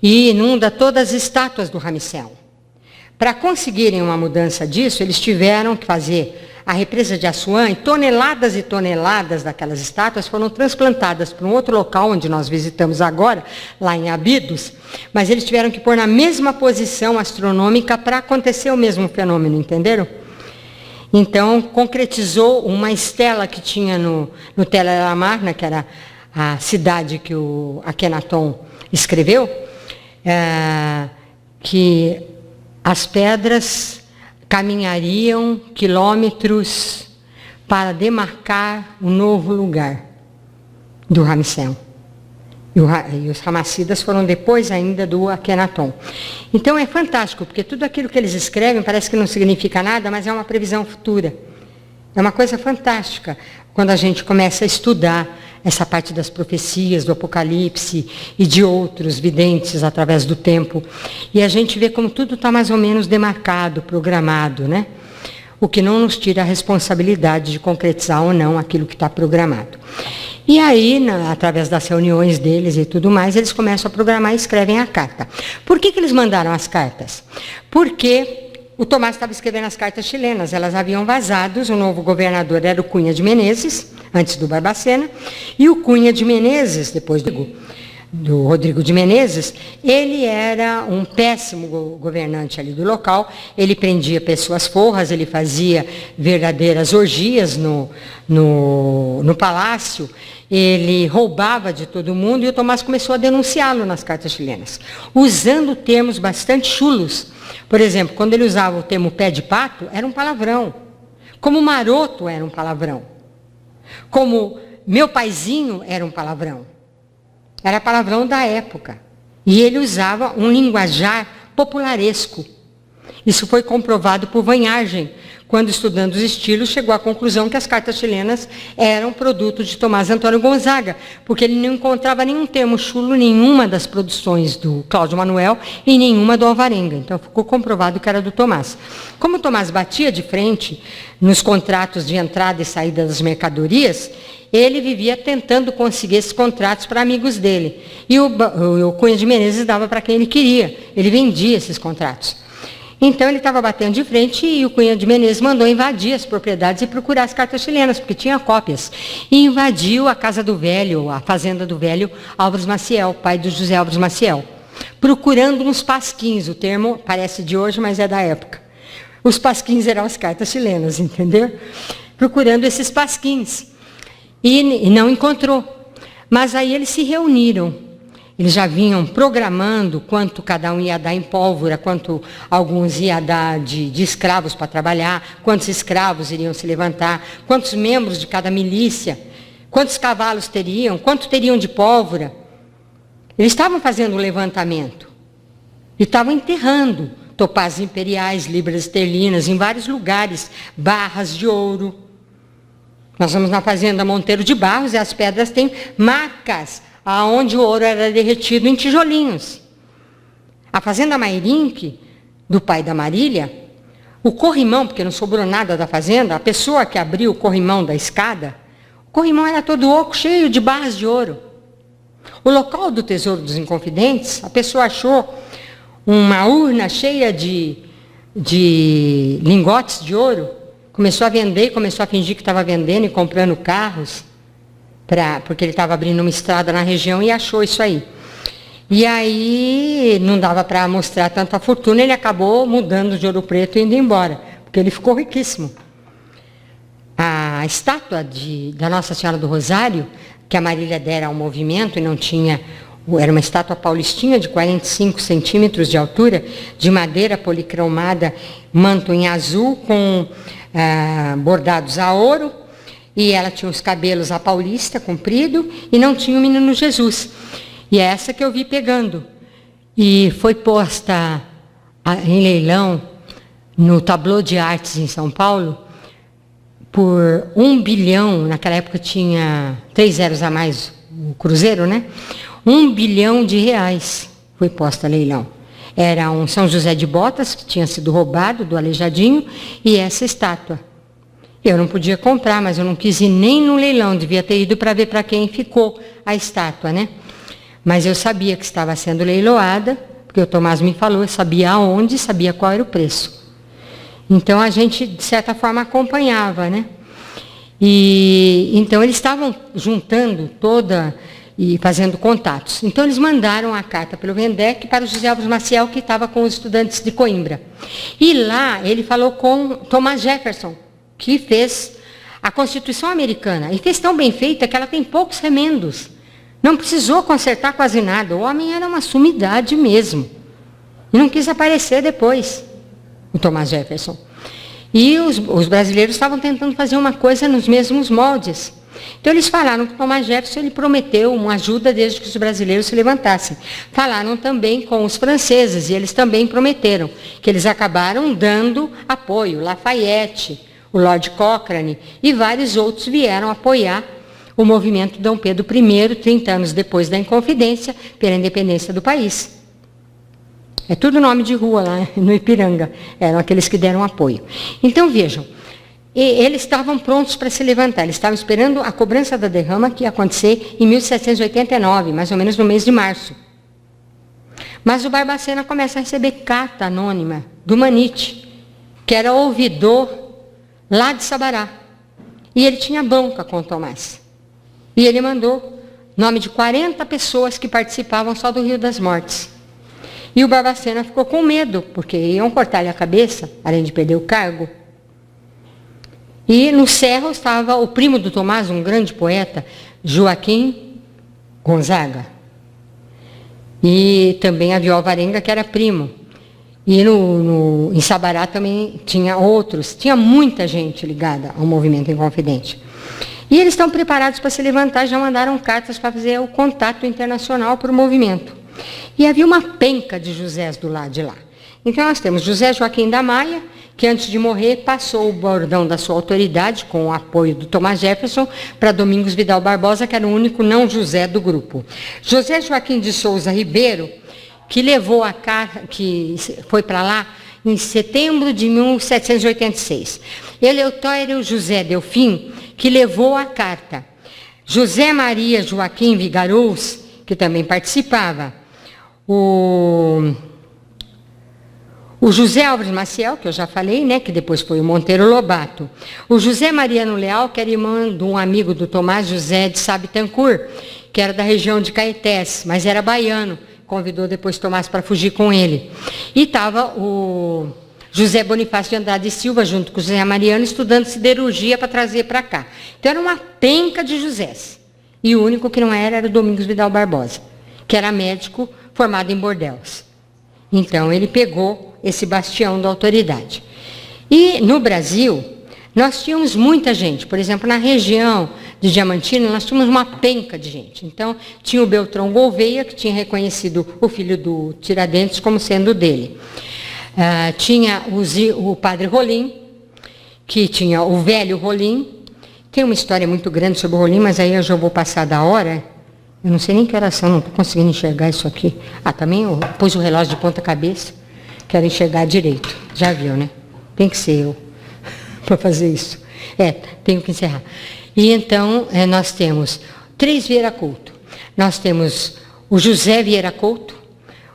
e inunda todas as estátuas do Ramsés. Para conseguirem uma mudança disso, eles tiveram que fazer a represa de Assuã, e toneladas daquelas estátuas foram transplantadas para um outro local, onde nós visitamos agora, lá em Abidos, mas eles tiveram que pôr na mesma posição astronômica para acontecer o mesmo fenômeno, entenderam? Então, concretizou uma estela que tinha no Tela de la Marna, que era a cidade que o Akhenaton escreveu, que as pedras caminhariam quilômetros para demarcar um novo lugar do Ramsés. E os Ramacidas foram depois ainda do Akhenaton. Então é fantástico, porque tudo aquilo que eles escrevem parece que não significa nada, mas é uma previsão futura. É uma coisa fantástica quando a gente começa a estudar essa parte das profecias, do Apocalipse e de outros videntes através do tempo. E a gente vê como tudo está mais ou menos demarcado, programado, né? O que não nos tira a responsabilidade de concretizar ou não aquilo que está programado. E aí, através das reuniões deles e tudo mais, eles começam a programar e escrevem a carta. Por que eles mandaram as cartas? Porque o Tomás estava escrevendo as cartas chilenas, elas haviam vazado, o novo governador era o Cunha de Menezes, antes do Barbacena, e o Cunha de Menezes, depois do Rodrigo de Menezes, ele era um péssimo governante ali do local, ele prendia pessoas forras, ele fazia verdadeiras orgias no palácio, ele roubava de todo mundo, e o Tomás começou a denunciá-lo nas cartas chilenas, usando termos bastante chulos. Por exemplo, quando ele usava o termo pé de pato, era um palavrão. Como maroto era um palavrão. Como meu paizinho era um palavrão. Era palavrão da época. E ele usava um linguajar popularesco. Isso foi comprovado por Vanhagem, quando, estudando os estilos, chegou à conclusão que as cartas chilenas eram produto de Tomás Antônio Gonzaga, porque ele não encontrava nenhum termo chulo em nenhuma das produções do Cláudio Manuel e nenhuma do Alvarenga. Então, ficou comprovado que era do Tomás. Como o Tomás batia de frente nos contratos de entrada e saída das mercadorias, ele vivia tentando conseguir esses contratos para amigos dele. E o Cunha de Menezes dava para quem ele queria. Ele vendia esses contratos. Então, ele estava batendo de frente e o Cunha de Menezes mandou invadir as propriedades e procurar as cartas chilenas, porque tinha cópias. E invadiu a casa do velho, a fazenda do velho Álvares Maciel, pai do José Álvares Maciel, procurando uns pasquins. O termo parece de hoje, mas é da época. Os pasquins eram as cartas chilenas, entendeu? Procurando esses pasquins. E não encontrou. Mas aí eles se reuniram. Eles já vinham programando quanto cada um ia dar em pólvora, quanto alguns ia dar de escravos para trabalhar, quantos escravos iriam se levantar, quantos membros de cada milícia, quantos cavalos teriam, quanto teriam de pólvora. Eles estavam fazendo o levantamento. E estavam enterrando topázes imperiais, libras esterlinas, em vários lugares, barras de ouro. Nós vamos na fazenda Monteiro de Barros e as pedras têm marcas aonde o ouro era derretido em tijolinhos. A fazenda Mairink, do pai da Marília, o corrimão, porque não sobrou nada da fazenda, a pessoa que abriu o corrimão da escada, o corrimão era todo oco, cheio de barras de ouro. O local do Tesouro dos Inconfidentes, a pessoa achou uma urna cheia de lingotes de ouro, começou a vender, começou a fingir que estava vendendo e comprando carros, porque ele estava abrindo uma estrada na região e achou isso aí. E aí não dava para mostrar tanta fortuna, ele acabou mudando de Ouro Preto e indo embora, porque ele ficou riquíssimo. A estátua da Nossa Senhora do Rosário, que a Marília dera ao movimento e não tinha, era uma estátua paulistinha de 45 centímetros de altura, de madeira policromada, manto em azul, com bordados a ouro, e ela tinha os cabelos a paulista, comprido, e não tinha o menino Jesus. E é essa que eu vi pegando. E foi posta em leilão no Tableau de Artes em São Paulo por 1 bilhão, naquela época tinha 3 zeros a mais o cruzeiro, né? 1 bilhão de reais foi posta a leilão. Era um São José de Botas, que tinha sido roubado do Aleijadinho, e essa estátua. Eu não podia comprar, mas eu não quis ir nem no leilão, devia ter ido para ver para quem ficou a estátua, né? Mas eu sabia que estava sendo leiloada, porque o Tomás me falou, eu sabia aonde, sabia qual era o preço. Então a gente, de certa forma, acompanhava, né? E então eles estavam juntando e fazendo contatos. Então eles mandaram a carta pelo Vendec para o José Alves Maciel, que estava com os estudantes de Coimbra. E lá ele falou com Thomas Jefferson, que fez a Constituição Americana. E fez tão bem feita que ela tem poucos remendos. Não precisou consertar quase nada. O homem era uma sumidade mesmo. E não quis aparecer depois, o Thomas Jefferson. E os brasileiros estavam tentando fazer uma coisa nos mesmos moldes. Então eles falaram que o Thomas Jefferson ele prometeu uma ajuda desde que os brasileiros se levantassem. Falaram também com os franceses, e eles também prometeram, que eles acabaram dando apoio. Lafayette, o Lord Cochrane e vários outros vieram apoiar o movimento Dom Pedro I, 30 anos depois da Inconfidência, pela independência do país. É tudo nome de rua lá no Ipiranga, eram aqueles que deram apoio. Então, vejam, eles estavam prontos para se levantar, eles estavam esperando a cobrança da derrama, que ia acontecer em 1789, mais ou menos no mês de março. Mas o Barbacena começa a receber carta anônima do Manite, que era ouvidor lá de Sabará. E ele tinha bronca com o Tomás. E ele mandou nome de 40 pessoas que participavam só do Rio das Mortes. E o Barbacena ficou com medo, porque iam cortar-lhe a cabeça, além de perder o cargo. E no cerro estava o primo do Tomás, um grande poeta, Joaquim Gonzaga. E também a Viola Varenga, que era primo. E em Sabará também tinha outros, tinha muita gente ligada ao movimento Inconfidente. E eles estão preparados para se levantar, já mandaram cartas para fazer o contato internacional para o movimento. E havia uma penca de Josés do lado de lá. Então nós temos José Joaquim da Maia, que antes de morrer passou o bordão da sua autoridade, com o apoio do Thomas Jefferson, para Domingos Vidal Barbosa, que era o único não José do grupo. José Joaquim de Souza Ribeiro, que levou a carta, que foi para lá em setembro de 1786. Eleutério José Delfim, que levou a carta. José Maria Joaquim Vigarous, que também participava. O José Alves Maciel, que eu já falei, né, que depois foi o Monteiro Lobato. O José Mariano Leal, que era irmão de um amigo do Tomás, José de Sá Bittencourt, que era da região de Caetés, mas era baiano. Convidou depois Tomás para fugir com ele. E estava o José Bonifácio de Andrade e Silva, junto com o José Mariano, estudando siderurgia para trazer para cá. Então era uma penca de Josés. E o único que não era o Domingos Vidal Barbosa, que era médico formado em Bordeaux. Então ele pegou esse bastião da autoridade. E no Brasil, nós tínhamos muita gente. Por exemplo, na região de Diamantina, nós tínhamos uma penca de gente. Então, tinha o Beltrão Gouveia, que tinha reconhecido o filho do Tiradentes como sendo dele. Tinha o padre Rolim, que tinha o velho Rolim. Tem uma história muito grande sobre o Rolim, mas aí eu já vou passar da hora. Eu não sei nem que horas são, não estou conseguindo enxergar isso aqui. Também eu pus o relógio de ponta cabeça. Quero enxergar direito. Já viu, né? Tem que ser eu para fazer isso. Tenho que encerrar. E então, nós temos 3 Vieira Couto. Nós temos o José Vieira Couto,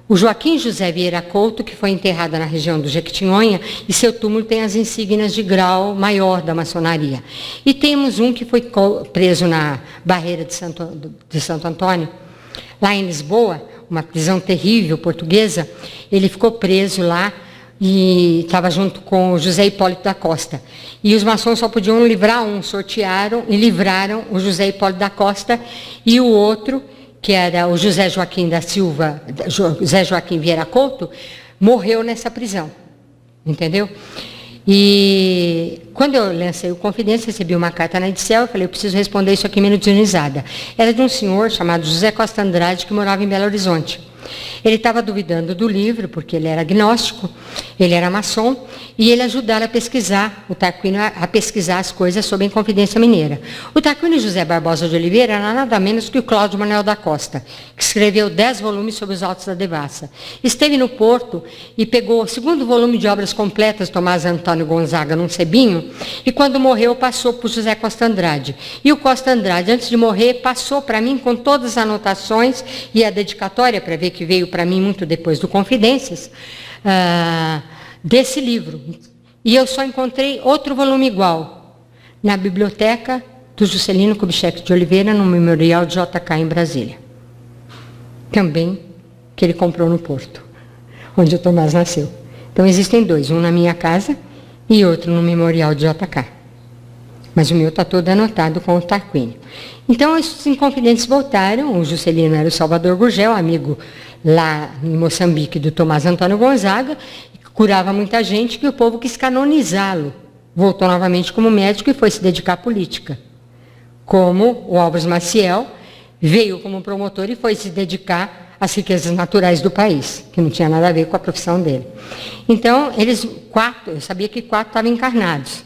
o Joaquim José Vieira Couto, que foi enterrado na região do Jequitinhonha, e seu túmulo tem as insígnias de grau maior da maçonaria. E temos um que foi preso na barreira de Santo Antônio, lá em Lisboa, uma prisão terrível portuguesa. Ele ficou preso lá e estava junto com o José Hipólito da Costa. E os maçons só podiam livrar um, sortearam e livraram o José Hipólito da Costa, e o outro, que era o José Joaquim da Silva, José Joaquim Vieira Couto, morreu nessa prisão. Entendeu? E quando eu lancei o Confidência, recebi uma carta na Edicel, eu falei, eu preciso responder isso aqui minutizada. Era de um senhor chamado José Costa Andrade, que morava em Belo Horizonte. Ele estava duvidando do livro, porque ele era agnóstico, ele era maçom, e ele ajudara a pesquisar, o Tarquínio a pesquisar as coisas sobre a Inconfidência Mineira. O Tarquínio José Barbosa de Oliveira era nada menos que o Cláudio Manuel da Costa, que escreveu 10 volumes sobre os Altos da Devassa. Esteve no Porto e pegou o 2º volume de obras completas de Tomás Antônio Gonzaga num sebinho, e quando morreu passou para o José Costa Andrade. E o Costa Andrade, antes de morrer, passou para mim com todas as anotações e a dedicatória, para ver que veio para mim muito depois do Confidências, desse livro. E eu só encontrei outro volume igual na biblioteca do Juscelino Kubitschek de Oliveira, no Memorial de JK em Brasília. Também que ele comprou no Porto, onde o Tomás nasceu. Então existem 2, um na minha casa e outro no Memorial de JK. Mas o meu está todo anotado com o Tarquínio. Então, esses Inconfidentes voltaram. O Juscelino era o Salvador Gurgel, amigo lá em Moçambique do Tomás Antônio Gonzaga, que curava muita gente, que o povo quis canonizá-lo. Voltou novamente como médico e foi se dedicar à política. Como o Álvares Maciel veio como promotor e foi se dedicar às riquezas naturais do país, que não tinha nada a ver com a profissão dele. Então, eles 4, eu sabia que 4 estavam encarnados.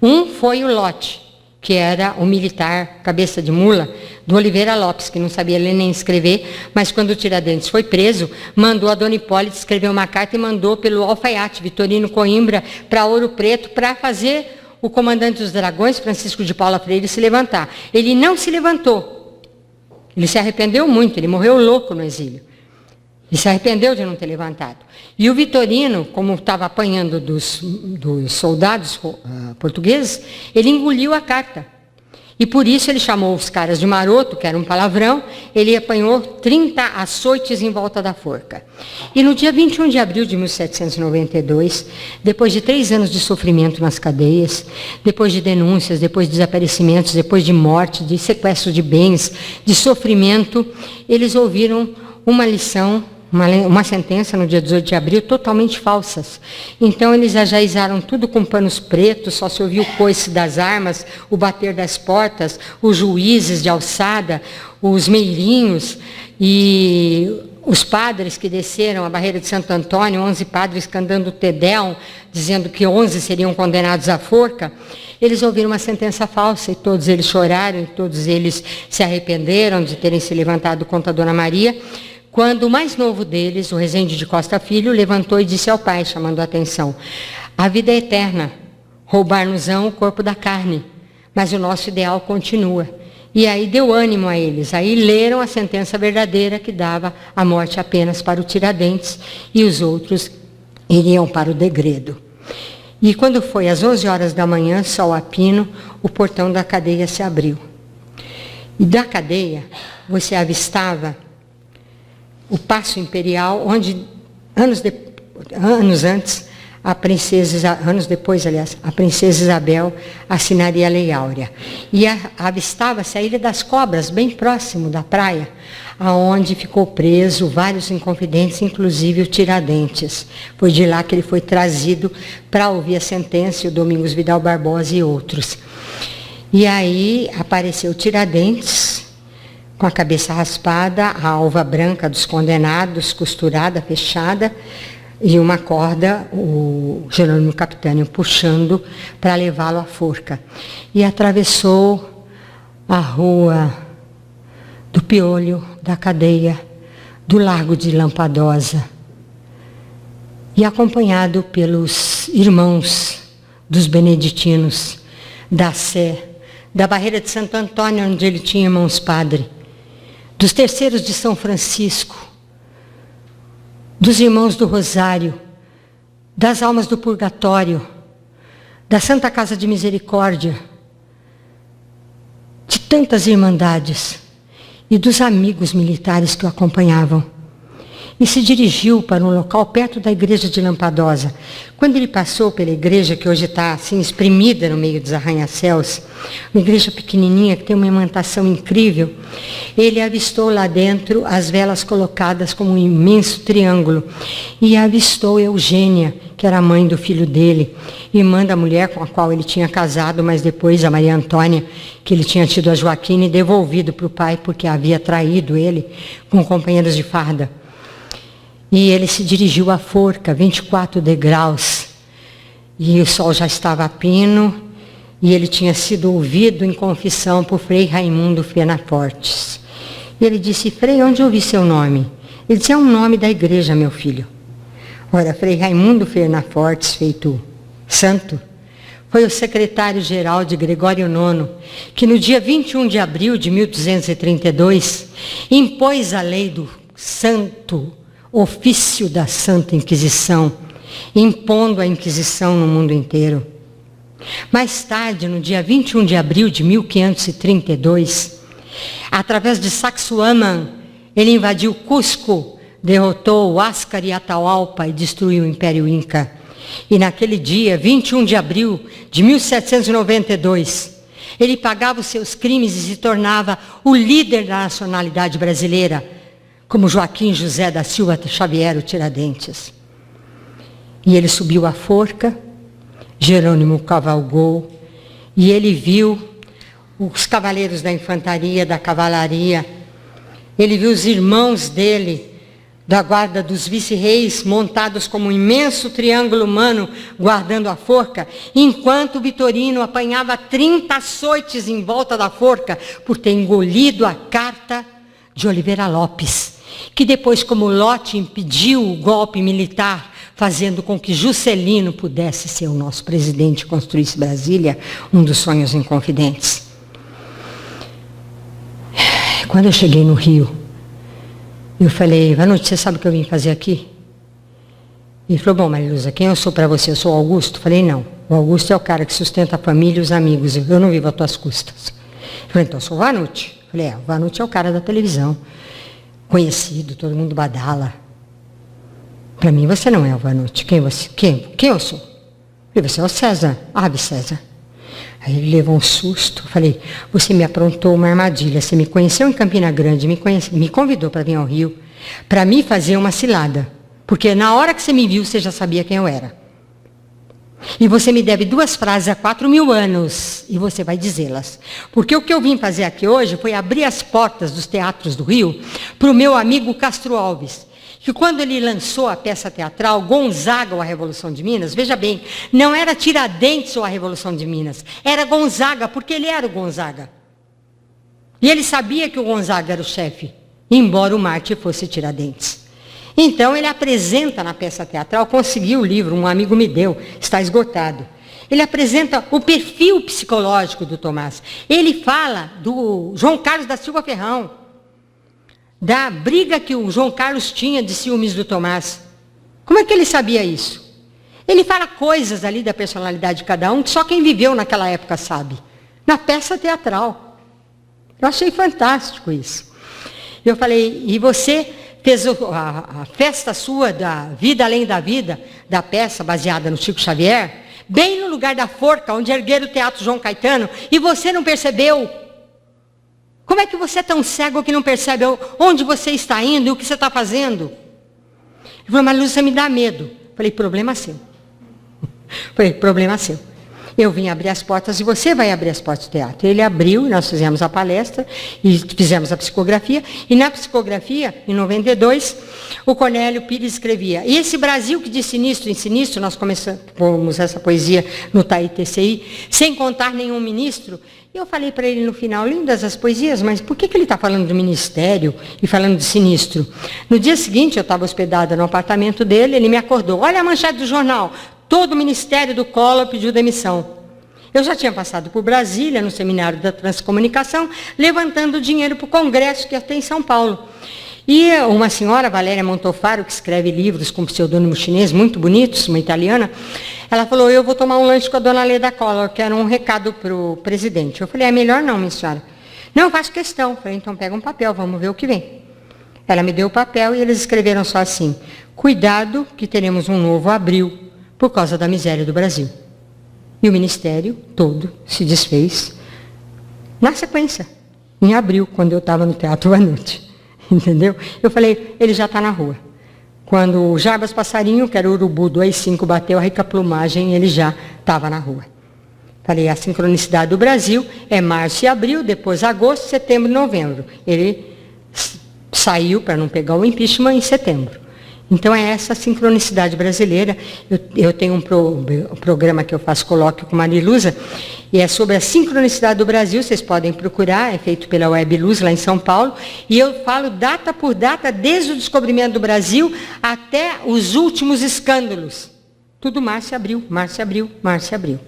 Um foi o Lote, que era o militar, cabeça de mula, do Oliveira Lopes, que não sabia ler nem escrever, mas quando o Tiradentes foi preso, mandou a Dona Hipólita escrever uma carta e mandou pelo alfaiate Vitorino Coimbra para Ouro Preto para fazer o comandante dos dragões, Francisco de Paula Freire, se levantar. Ele não se levantou. Ele se arrependeu muito, ele morreu louco no exílio. Ele se arrependeu de não ter levantado. E o Vitorino, como estava apanhando dos soldados portugueses, ele engoliu a carta. E por isso ele chamou os caras de maroto, que era um palavrão, ele apanhou 30 açoites em volta da forca. E no dia 21 de abril de 1792, depois de 3 anos de sofrimento nas cadeias, depois de denúncias, depois de desaparecimentos, depois de morte, de sequestro de bens, de sofrimento, eles ouviram uma lição, uma sentença no dia 18 de abril, totalmente falsas. Então, eles ajaizaram tudo com panos pretos, só se ouvia o coice das armas, o bater das portas, os juízes de alçada, os meirinhos e os padres que desceram a barreira de Santo Antônio, 11 padres cantando o Te Deum, dizendo que 11 seriam condenados à forca. Eles ouviram uma sentença falsa e todos eles choraram, e todos eles se arrependeram de terem se levantado contra a Dona Maria, quando o mais novo deles, o Rezende de Costa Filho, levantou e disse ao pai, chamando a atenção: a vida é eterna, roubar-nos-ão o corpo da carne, mas o nosso ideal continua. E aí deu ânimo a eles, aí leram a sentença verdadeira que dava a morte apenas para o Tiradentes e os outros iriam para o degredo. E quando foi às 11 horas da manhã, sol a pino, o portão da cadeia se abriu. E da cadeia você avistava o Paço Imperial, onde anos antes, anos depois, aliás, a princesa Isabel assinaria a Lei Áurea. E avistava-se a Ilha das Cobras, bem próximo da praia, aonde ficou preso vários inconfidentes, inclusive o Tiradentes. Foi de lá que ele foi trazido para ouvir a sentença, o Domingos Vidal Barbosa e outros. E aí apareceu Tiradentes, com a cabeça raspada, a alva branca dos condenados, costurada, fechada, e uma corda, o Jerônimo Capitânio puxando para levá-lo à forca. E atravessou a rua do Piolho, da Cadeia, do Largo de Lampadosa, e acompanhado pelos irmãos dos beneditinos, da Sé, da Barreira de Santo Antônio, onde ele tinha irmãos padre, dos terceiros de São Francisco, dos irmãos do Rosário, das almas do Purgatório, da Santa Casa de Misericórdia, de tantas irmandades e dos amigos militares que o acompanhavam. E se dirigiu para um local perto da igreja de Lampadosa. Quando ele passou pela igreja, que hoje está assim espremida no meio dos arranha-céus, uma igreja pequenininha que tem uma imantação incrível, ele avistou lá dentro as velas colocadas como um imenso triângulo. E avistou Eugênia, que era a mãe do filho dele, irmã da mulher com a qual ele tinha casado, mas depois a Maria Antônia, que ele tinha tido a Joaquina e devolvido para o pai, porque havia traído ele com companheiros de farda. E ele se dirigiu à forca, 24 degraus, e o sol já estava a pino, e ele tinha sido ouvido em confissão por Frei Raimundo Penafortes. E ele disse: Frei, onde ouvi seu nome? Ele disse: é um nome da igreja, meu filho. Ora, Frei Raimundo Penafortes, feito santo, foi o secretário-geral de Gregório IX, que no dia 21 de abril de 1232, impôs a lei do santo ofício da Santa Inquisição, impondo a Inquisição no mundo inteiro. Mais tarde, no dia 21 de abril de 1532, através de Sacsayhuamán, ele invadiu Cusco, derrotou Huáscar e Atahualpa e destruiu o Império Inca. E naquele dia, 21 de abril de 1792, ele pagava os seus crimes e se tornava o líder da nacionalidade brasileira, como Joaquim José da Silva Xavier, o Tiradentes. E ele subiu a forca, Jerônimo cavalgou, e ele viu os cavaleiros da infantaria, da cavalaria, ele viu os irmãos dele, da guarda dos vice-reis, montados como um imenso triângulo humano, guardando a forca, enquanto Vitorino apanhava 30 açoites em volta da forca, por ter engolido a carta de Oliveira Lopes, que depois, como lote, impediu o golpe militar, fazendo com que Juscelino pudesse ser o nosso presidente e construísse Brasília, um dos sonhos inconfidentes. Quando eu cheguei no Rio, eu falei: Vanucci, você sabe o que eu vim fazer aqui? Ele falou: bom, Mariluza, quem eu sou para você? Eu sou o Augusto? Eu falei: não, o Augusto é o cara que sustenta a família e os amigos, eu não vivo às tuas custas. Ele falou: então eu sou o Vanucci. Eu falei: o Vanucci é o cara da televisão, conhecido, todo mundo badala. Para mim você não é o Vanucci. Quem você? Quem eu sou? Eu falei: você é o César. Ave César. Aí ele levou um susto. Eu falei: você me aprontou uma armadilha. Você me conheceu em Campina Grande, me convidou para vir ao Rio, para me fazer uma cilada. Porque na hora que você me viu, você já sabia quem eu era. E você me deve 2 frases há 4.000 anos, e você vai dizê-las. Porque o que eu vim fazer aqui hoje foi abrir as portas dos teatros do Rio para o meu amigo Castro Alves, que quando ele lançou a peça teatral Gonzaga ou a Revolução de Minas, veja bem, não era Tiradentes ou a Revolução de Minas, era Gonzaga, porque ele era o Gonzaga. E ele sabia que o Gonzaga era o chefe, embora o Marte fosse Tiradentes. Então ele apresenta na peça teatral, conseguiu o livro, um amigo me deu, está esgotado. Ele apresenta o perfil psicológico do Tomás. Ele fala do João Carlos da Silva Ferrão, da briga que o João Carlos tinha de ciúmes do Tomás. Como é que ele sabia isso? Ele fala coisas ali da personalidade de cada um que só quem viveu naquela época sabe. Na peça teatral. Eu achei fantástico isso. Eu falei: e você fez a festa sua da Vida Além da Vida, da peça baseada no Chico Xavier, bem no lugar da forca, onde ergueram o Teatro João Caetano, e você não percebeu? Como é que você é tão cego que não percebe onde você está indo e o que você está fazendo? Ele falou: mas Lúcia, me dá medo. Eu falei: problema seu. Eu falei: problema seu. Eu vim abrir as portas e você vai abrir as portas do teatro. Ele abriu, nós fizemos a palestra e fizemos a psicografia. E na psicografia, em 92, o Cornélio Pires escrevia: e esse Brasil que de sinistro em sinistro, nós começamos essa poesia no TAI-TCI, sem contar nenhum ministro. E eu falei para ele no final: lindas as poesias, mas por que ele está falando do ministério e falando de sinistro? No dia seguinte, eu estava hospedada no apartamento dele, ele me acordou: olha a manchete do jornal, todo o ministério do Collor pediu demissão. Eu já tinha passado por Brasília, no seminário da Transcomunicação, levantando dinheiro para o congresso que ia ter em São Paulo. E uma senhora, Valéria Montofaro, que escreve livros com pseudônimo chinês muito bonitos, uma italiana, ela falou: eu vou tomar um lanche com a dona Leda Collor, que era um recado para o presidente. Eu falei: é melhor não, minha senhora. Não, eu faço questão. Eu falei: então pega um papel, vamos ver o que vem. Ela me deu o papel e eles escreveram só assim: cuidado que teremos um novo abril por causa da miséria do Brasil. E o ministério todo se desfez na sequência, em abril, quando eu estava no Teatro Vanucci. Entendeu? Eu falei: ele já está na rua. Quando o Jarbas Passarinho, que era o urubu do AI-5, bateu a rica plumagem, ele já estava na rua. Falei: a sincronicidade do Brasil é março e abril, depois agosto, setembro e novembro. Ele saiu para não pegar o impeachment em setembro. Então, é essa sincronicidade brasileira. Eu tenho um programa que eu faço colóquio com Mariluza, e é sobre a sincronicidade do Brasil, vocês podem procurar, é feito pela Web Luz, lá em São Paulo, e eu falo data por data, desde o descobrimento do Brasil até os últimos escândalos. Tudo março e abril, março e abril, março e abril.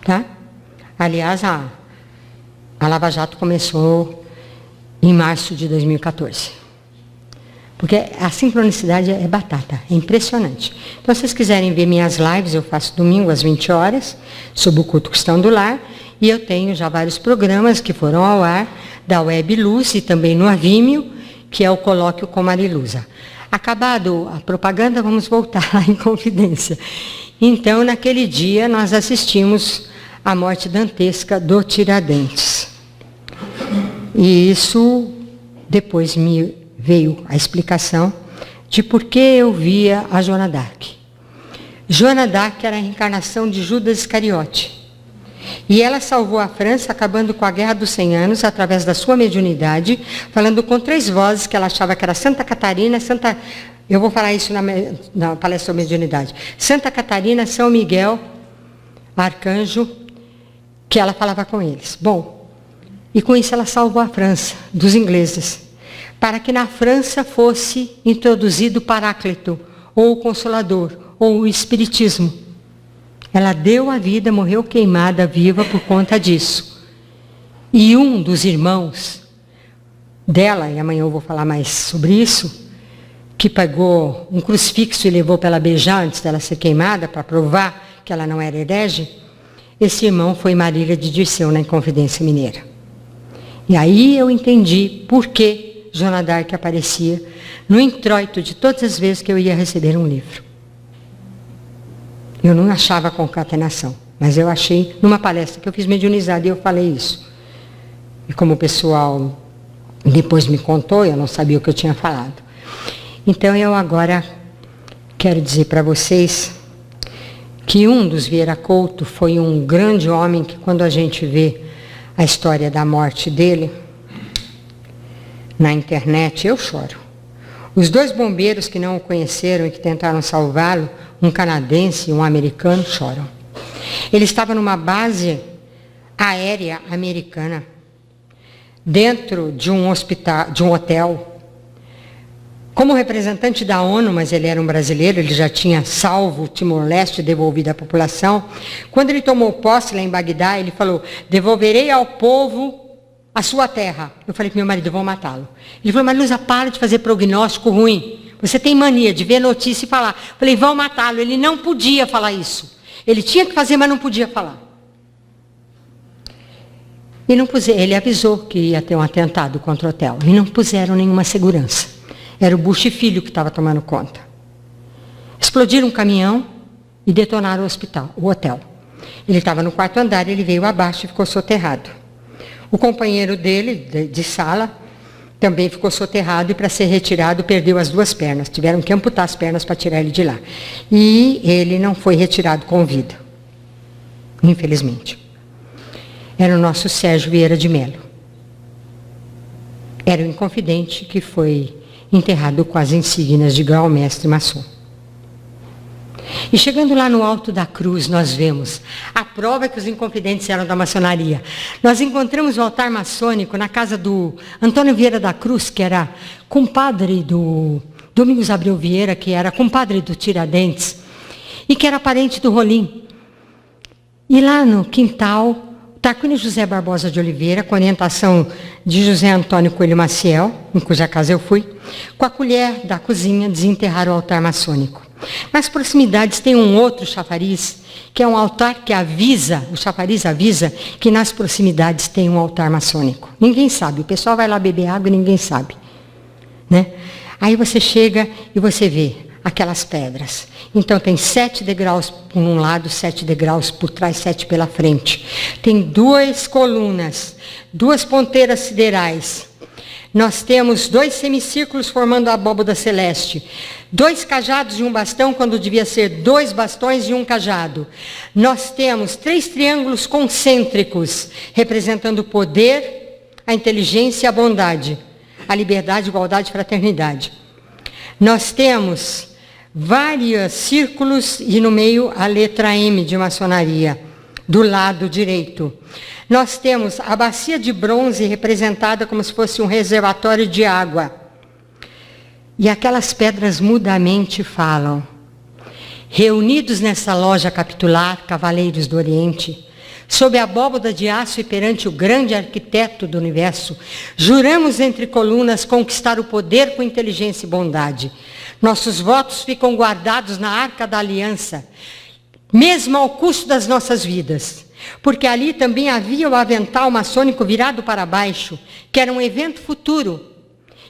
Tá? Aliás, a Lava Jato começou em março de 2014. Porque a sincronicidade é batata, é impressionante. Então, se vocês quiserem ver minhas lives, eu faço domingo às 20 horas, sobre o culto cristão do lar, e eu tenho já vários programas que foram ao ar, da Web Luz e também no Avimeo, que é o Colóquio com Mariluza. Acabado a propaganda, vamos voltar lá em Confidência. Então, naquele dia, nós assistimos à morte dantesca do Tiradentes. E isso depois veio a explicação de por que eu via a Joana d'Arc. Joana d'Arc era a reencarnação de Judas Iscariote. E ela salvou a França, acabando com a Guerra dos 100 Anos, através da sua mediunidade, falando com 3 vozes, que ela achava que era Santa Catarina, eu vou falar isso na palestra sobre mediunidade. Santa Catarina, São Miguel, Arcanjo, que ela falava com eles. Bom, e com isso ela salvou a França dos ingleses, para que na França fosse introduzido o Paráclito, ou o Consolador, ou o Espiritismo. Ela deu a vida, morreu queimada viva por conta disso. E um dos irmãos dela, e amanhã eu vou falar mais sobre isso, que pegou um crucifixo e levou para ela beijar antes dela ser queimada, para provar que ela não era herege, esse irmão foi Marília de Dirceu, na Inconfidência Mineira. E aí eu entendi por que Joana d'Arc aparecia no introito de todas as vezes que eu ia receber um livro. Eu não achava concatenação, mas eu achei numa palestra que eu fiz mediunizada e eu falei isso. E como o pessoal depois me contou, eu não sabia o que eu tinha falado. Então eu agora quero dizer para vocês que um dos Vieira Couto foi um grande homem que, quando a gente vê a história da morte dele na internet, eu choro. Os 2 bombeiros que não o conheceram e que tentaram salvá-lo, um canadense e um americano, choram. Ele estava numa base aérea americana, dentro de um hospital, de um hotel, como representante da ONU, mas ele era um brasileiro, ele já tinha salvo o Timor-Leste e devolvido à população. Quando ele tomou posse lá em Bagdá, ele falou: devolverei ao povo a sua terra. Eu falei para meu marido: eu vou matá-lo. Ele falou: Mariluza, para de fazer prognóstico ruim. Você tem mania de ver notícia e falar. Eu falei: vão matá-lo. Ele não podia falar isso. Ele tinha que fazer, mas não podia falar. E não ele avisou que ia ter um atentado contra o hotel. E não puseram nenhuma segurança. Era o Bush filho que estava tomando conta. Explodiram um caminhão e detonaram o hotel. Ele estava no 4º andar, ele veio abaixo e ficou soterrado. O companheiro dele, de sala, também ficou soterrado e, para ser retirado, perdeu as 2 pernas. Tiveram que amputar as pernas para tirar ele de lá. E ele não foi retirado com vida. infelizmente. Era o nosso Sérgio Vieira de Mello. Era o Inconfidente que foi enterrado com as insígnias de grão-mestre maçom. E chegando lá no alto da cruz, nós vemos a prova que os Inconfidentes eram da maçonaria. Nós encontramos o altar maçônico na casa do Antônio Vieira da Cruz, que era compadre do Domingos Abreu Vieira, que era compadre do Tiradentes, e que era parente do Rolim. E lá no quintal, Tarquínio José Barbosa de Oliveira, com orientação de José Antônio Coelho Maciel, em cuja casa eu fui, com a colher da cozinha, desenterraram o altar maçônico. Nas proximidades tem um outro chafariz, que é um altar que avisa, o chafariz avisa que nas proximidades tem um altar maçônico. Ninguém sabe, o pessoal vai lá beber água e ninguém sabe, né? Aí você chega e você vê aquelas pedras. Então tem 7 degraus por um lado, 7 degraus por trás, 7 pela frente. Tem 2 colunas, 2 ponteiras siderais. Nós temos 2 semicírculos formando a abóbada celeste. 2 cajados e um bastão, quando devia ser 2 bastões e um cajado. Nós temos 3 triângulos concêntricos, representando o poder, a inteligência e a bondade, a liberdade, igualdade e fraternidade. Nós temos vários círculos e no meio a letra M de maçonaria, do lado direito. Nós temos a bacia de bronze representada como se fosse um reservatório de água. E aquelas pedras mudamente falam. Reunidos nessa loja capitular, cavaleiros do Oriente, sob a abóbada de aço e perante o grande arquiteto do universo, juramos entre colunas conquistar o poder com inteligência e bondade. Nossos votos ficam guardados na arca da aliança, mesmo ao custo das nossas vidas. Porque ali também havia o avental maçônico virado para baixo, que era um evento futuro,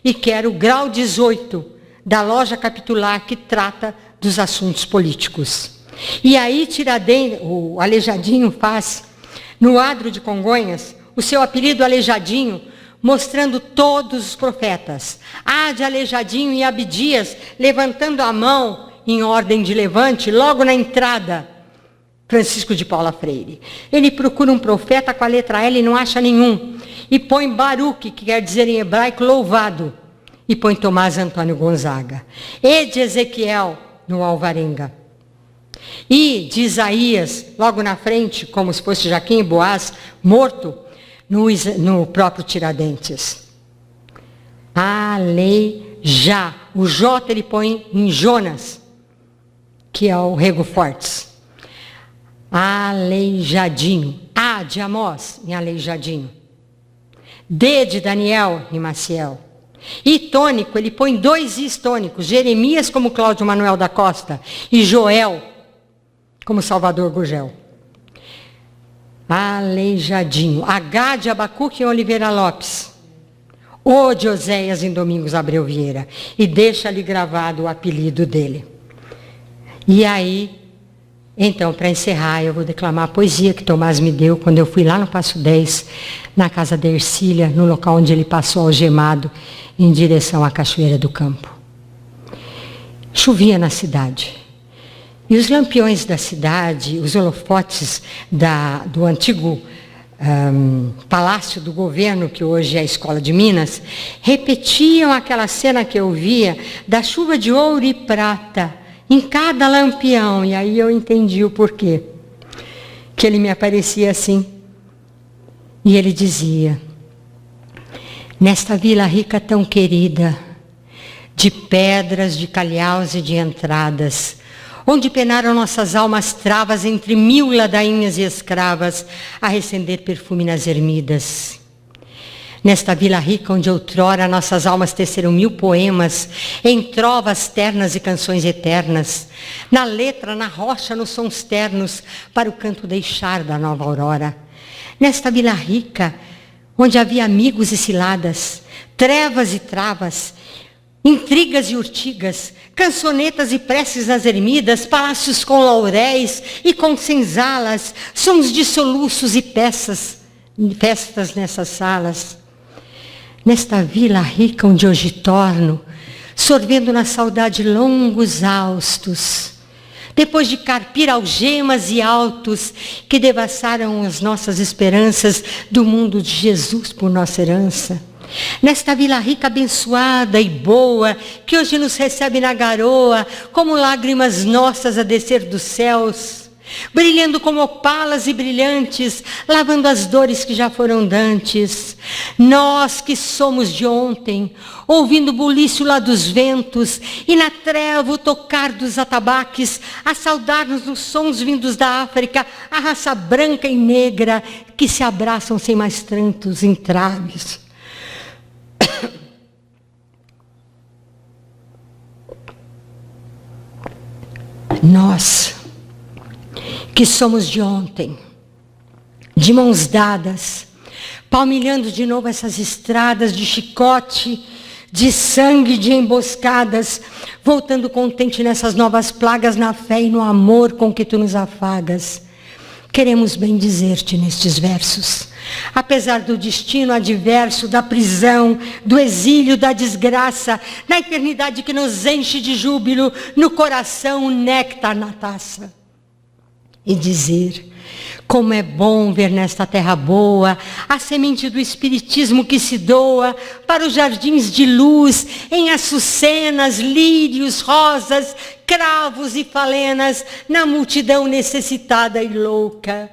e que era o grau 18 da loja capitular que trata dos assuntos políticos. E aí Tiradentes, o Aleijadinho faz, no adro de Congonhas, o seu apelido Aleijadinho, mostrando todos os profetas. De Aleijadinho e Abdias, levantando a mão em ordem de levante, logo na entrada, Francisco de Paula Freire. Ele procura um profeta com a letra L e não acha nenhum. E põe Baruque, que quer dizer em hebraico louvado. E põe Tomás Antônio Gonzaga. E de Ezequiel, no Alvarenga. E de Isaías, logo na frente, como se fosse Jaquim e Boaz, morto, no próprio Tiradentes. Aleijá. O J ele põe em Jonas, que é o Rego Fortes. Aleijadinho. A de Amós, em Aleijadinho. D de Daniel, em Maciel. E tônico, ele põe 2 Is tônicos. Jeremias, como Cláudio Manuel da Costa. E Joel, como Salvador Gurgel. Aleijadinho. H de Abacuque em Oliveira Lopes. O de Oséias em Domingos Abreu Vieira. E deixa ali gravado o apelido dele. E aí, então, para encerrar, eu vou declamar a poesia que Tomás me deu quando eu fui lá no Passo 10, na casa da Ercília, no local onde ele passou algemado, em direção à Cachoeira do Campo. Chovia na cidade. E os lampiões da cidade, os holofotes do antigo palácio do governo, que hoje é a Escola de Minas, repetiam aquela cena que eu via da chuva de ouro e prata em cada lampião. E aí eu entendi o porquê. Que ele me aparecia assim. E ele dizia: nesta vila rica tão querida, de pedras, de calhaus e de entradas, onde penaram nossas almas travas entre 1000 ladainhas e escravas, a recender perfume nas ermidas. Nesta vila rica onde outrora nossas almas teceram 1000 poemas, em trovas ternas e canções eternas, na letra, na rocha, nos sons ternos, para o canto deixar da nova aurora. Nesta vila rica, onde havia amigos e ciladas, trevas e travas, intrigas e urtigas, cançonetas e preces nas ermidas, palácios com lauréis e com senzalas, sons de soluços e festas nessas salas. Nesta vila rica onde hoje torno, sorvendo na saudade longos haustos, Depois de carpir algemas e altos que devassaram as nossas esperanças do mundo de Jesus por nossa herança. Nesta vila rica, abençoada e boa, que hoje nos recebe na garoa, como lágrimas nossas a descer dos céus, brilhando como opalas e brilhantes, lavando as dores que já foram dantes. Nós que somos de ontem, ouvindo o bulício lá dos ventos, e na treva o tocar dos atabaques, a saudar-nos dos sons vindos da África, a raça branca e negra, que se abraçam sem mais tantos entraves. Nós, que somos de ontem, de mãos dadas, palmilhando de novo essas estradas de chicote, de sangue, de emboscadas, voltando contente nessas novas plagas, na fé e no amor com que tu nos afagas. Queremos bem dizer-te nestes versos, apesar do destino adverso, da prisão, do exílio, da desgraça, na eternidade que nos enche de júbilo, no coração o néctar na taça. E dizer, como é bom ver nesta terra boa a semente do espiritismo que se doa para os jardins de luz, em açucenas, lírios, rosas, cravos e falenas, na multidão necessitada e louca.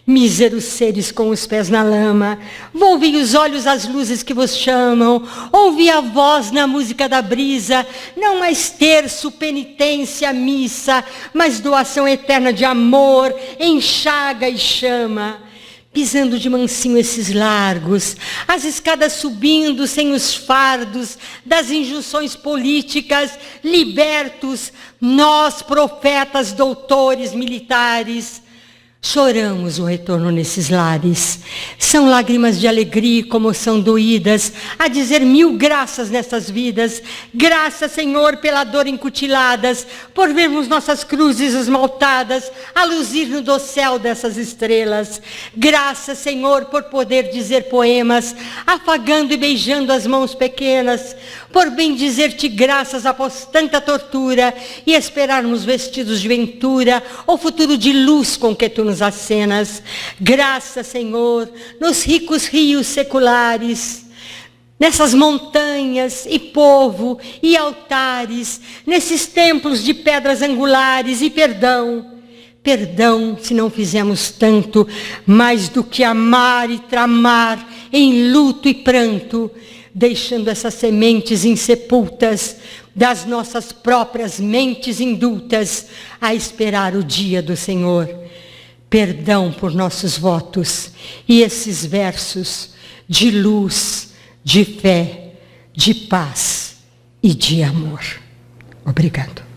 Míseros seres com os pés na lama, volvei os olhos às luzes que vos chamam, ouvi a voz na música da brisa, não mais terço, penitência, missa, mas doação eterna de amor, enxaga e chama. Pisando de mansinho esses largos, as escadas subindo sem os fardos das injunções políticas, libertos, nós, profetas, doutores, militares, choramos o retorno nesses lares. São lágrimas de alegria e comoção doídas, a dizer 1000 graças nessas vidas. Graças, Senhor, pela dor incutiladas, por vermos nossas cruzes esmaltadas, a luzir no dossel dessas estrelas. Graças, Senhor, por poder dizer poemas, afagando e beijando as mãos pequenas, por bem dizer-te graças após tanta tortura, e esperarmos vestidos de ventura, o futuro de luz com que tu nos acenas. Graças, Senhor, nos ricos rios seculares, nessas montanhas e povo e altares, nesses templos de pedras angulares, e perdão, perdão se não fizemos tanto, mais do que amar e tramar em luto e pranto, deixando essas sementes insepultas das nossas próprias mentes indultas a esperar o dia do Senhor. Perdão por nossos votos e esses versos de luz, de fé, de paz e de amor. Obrigado.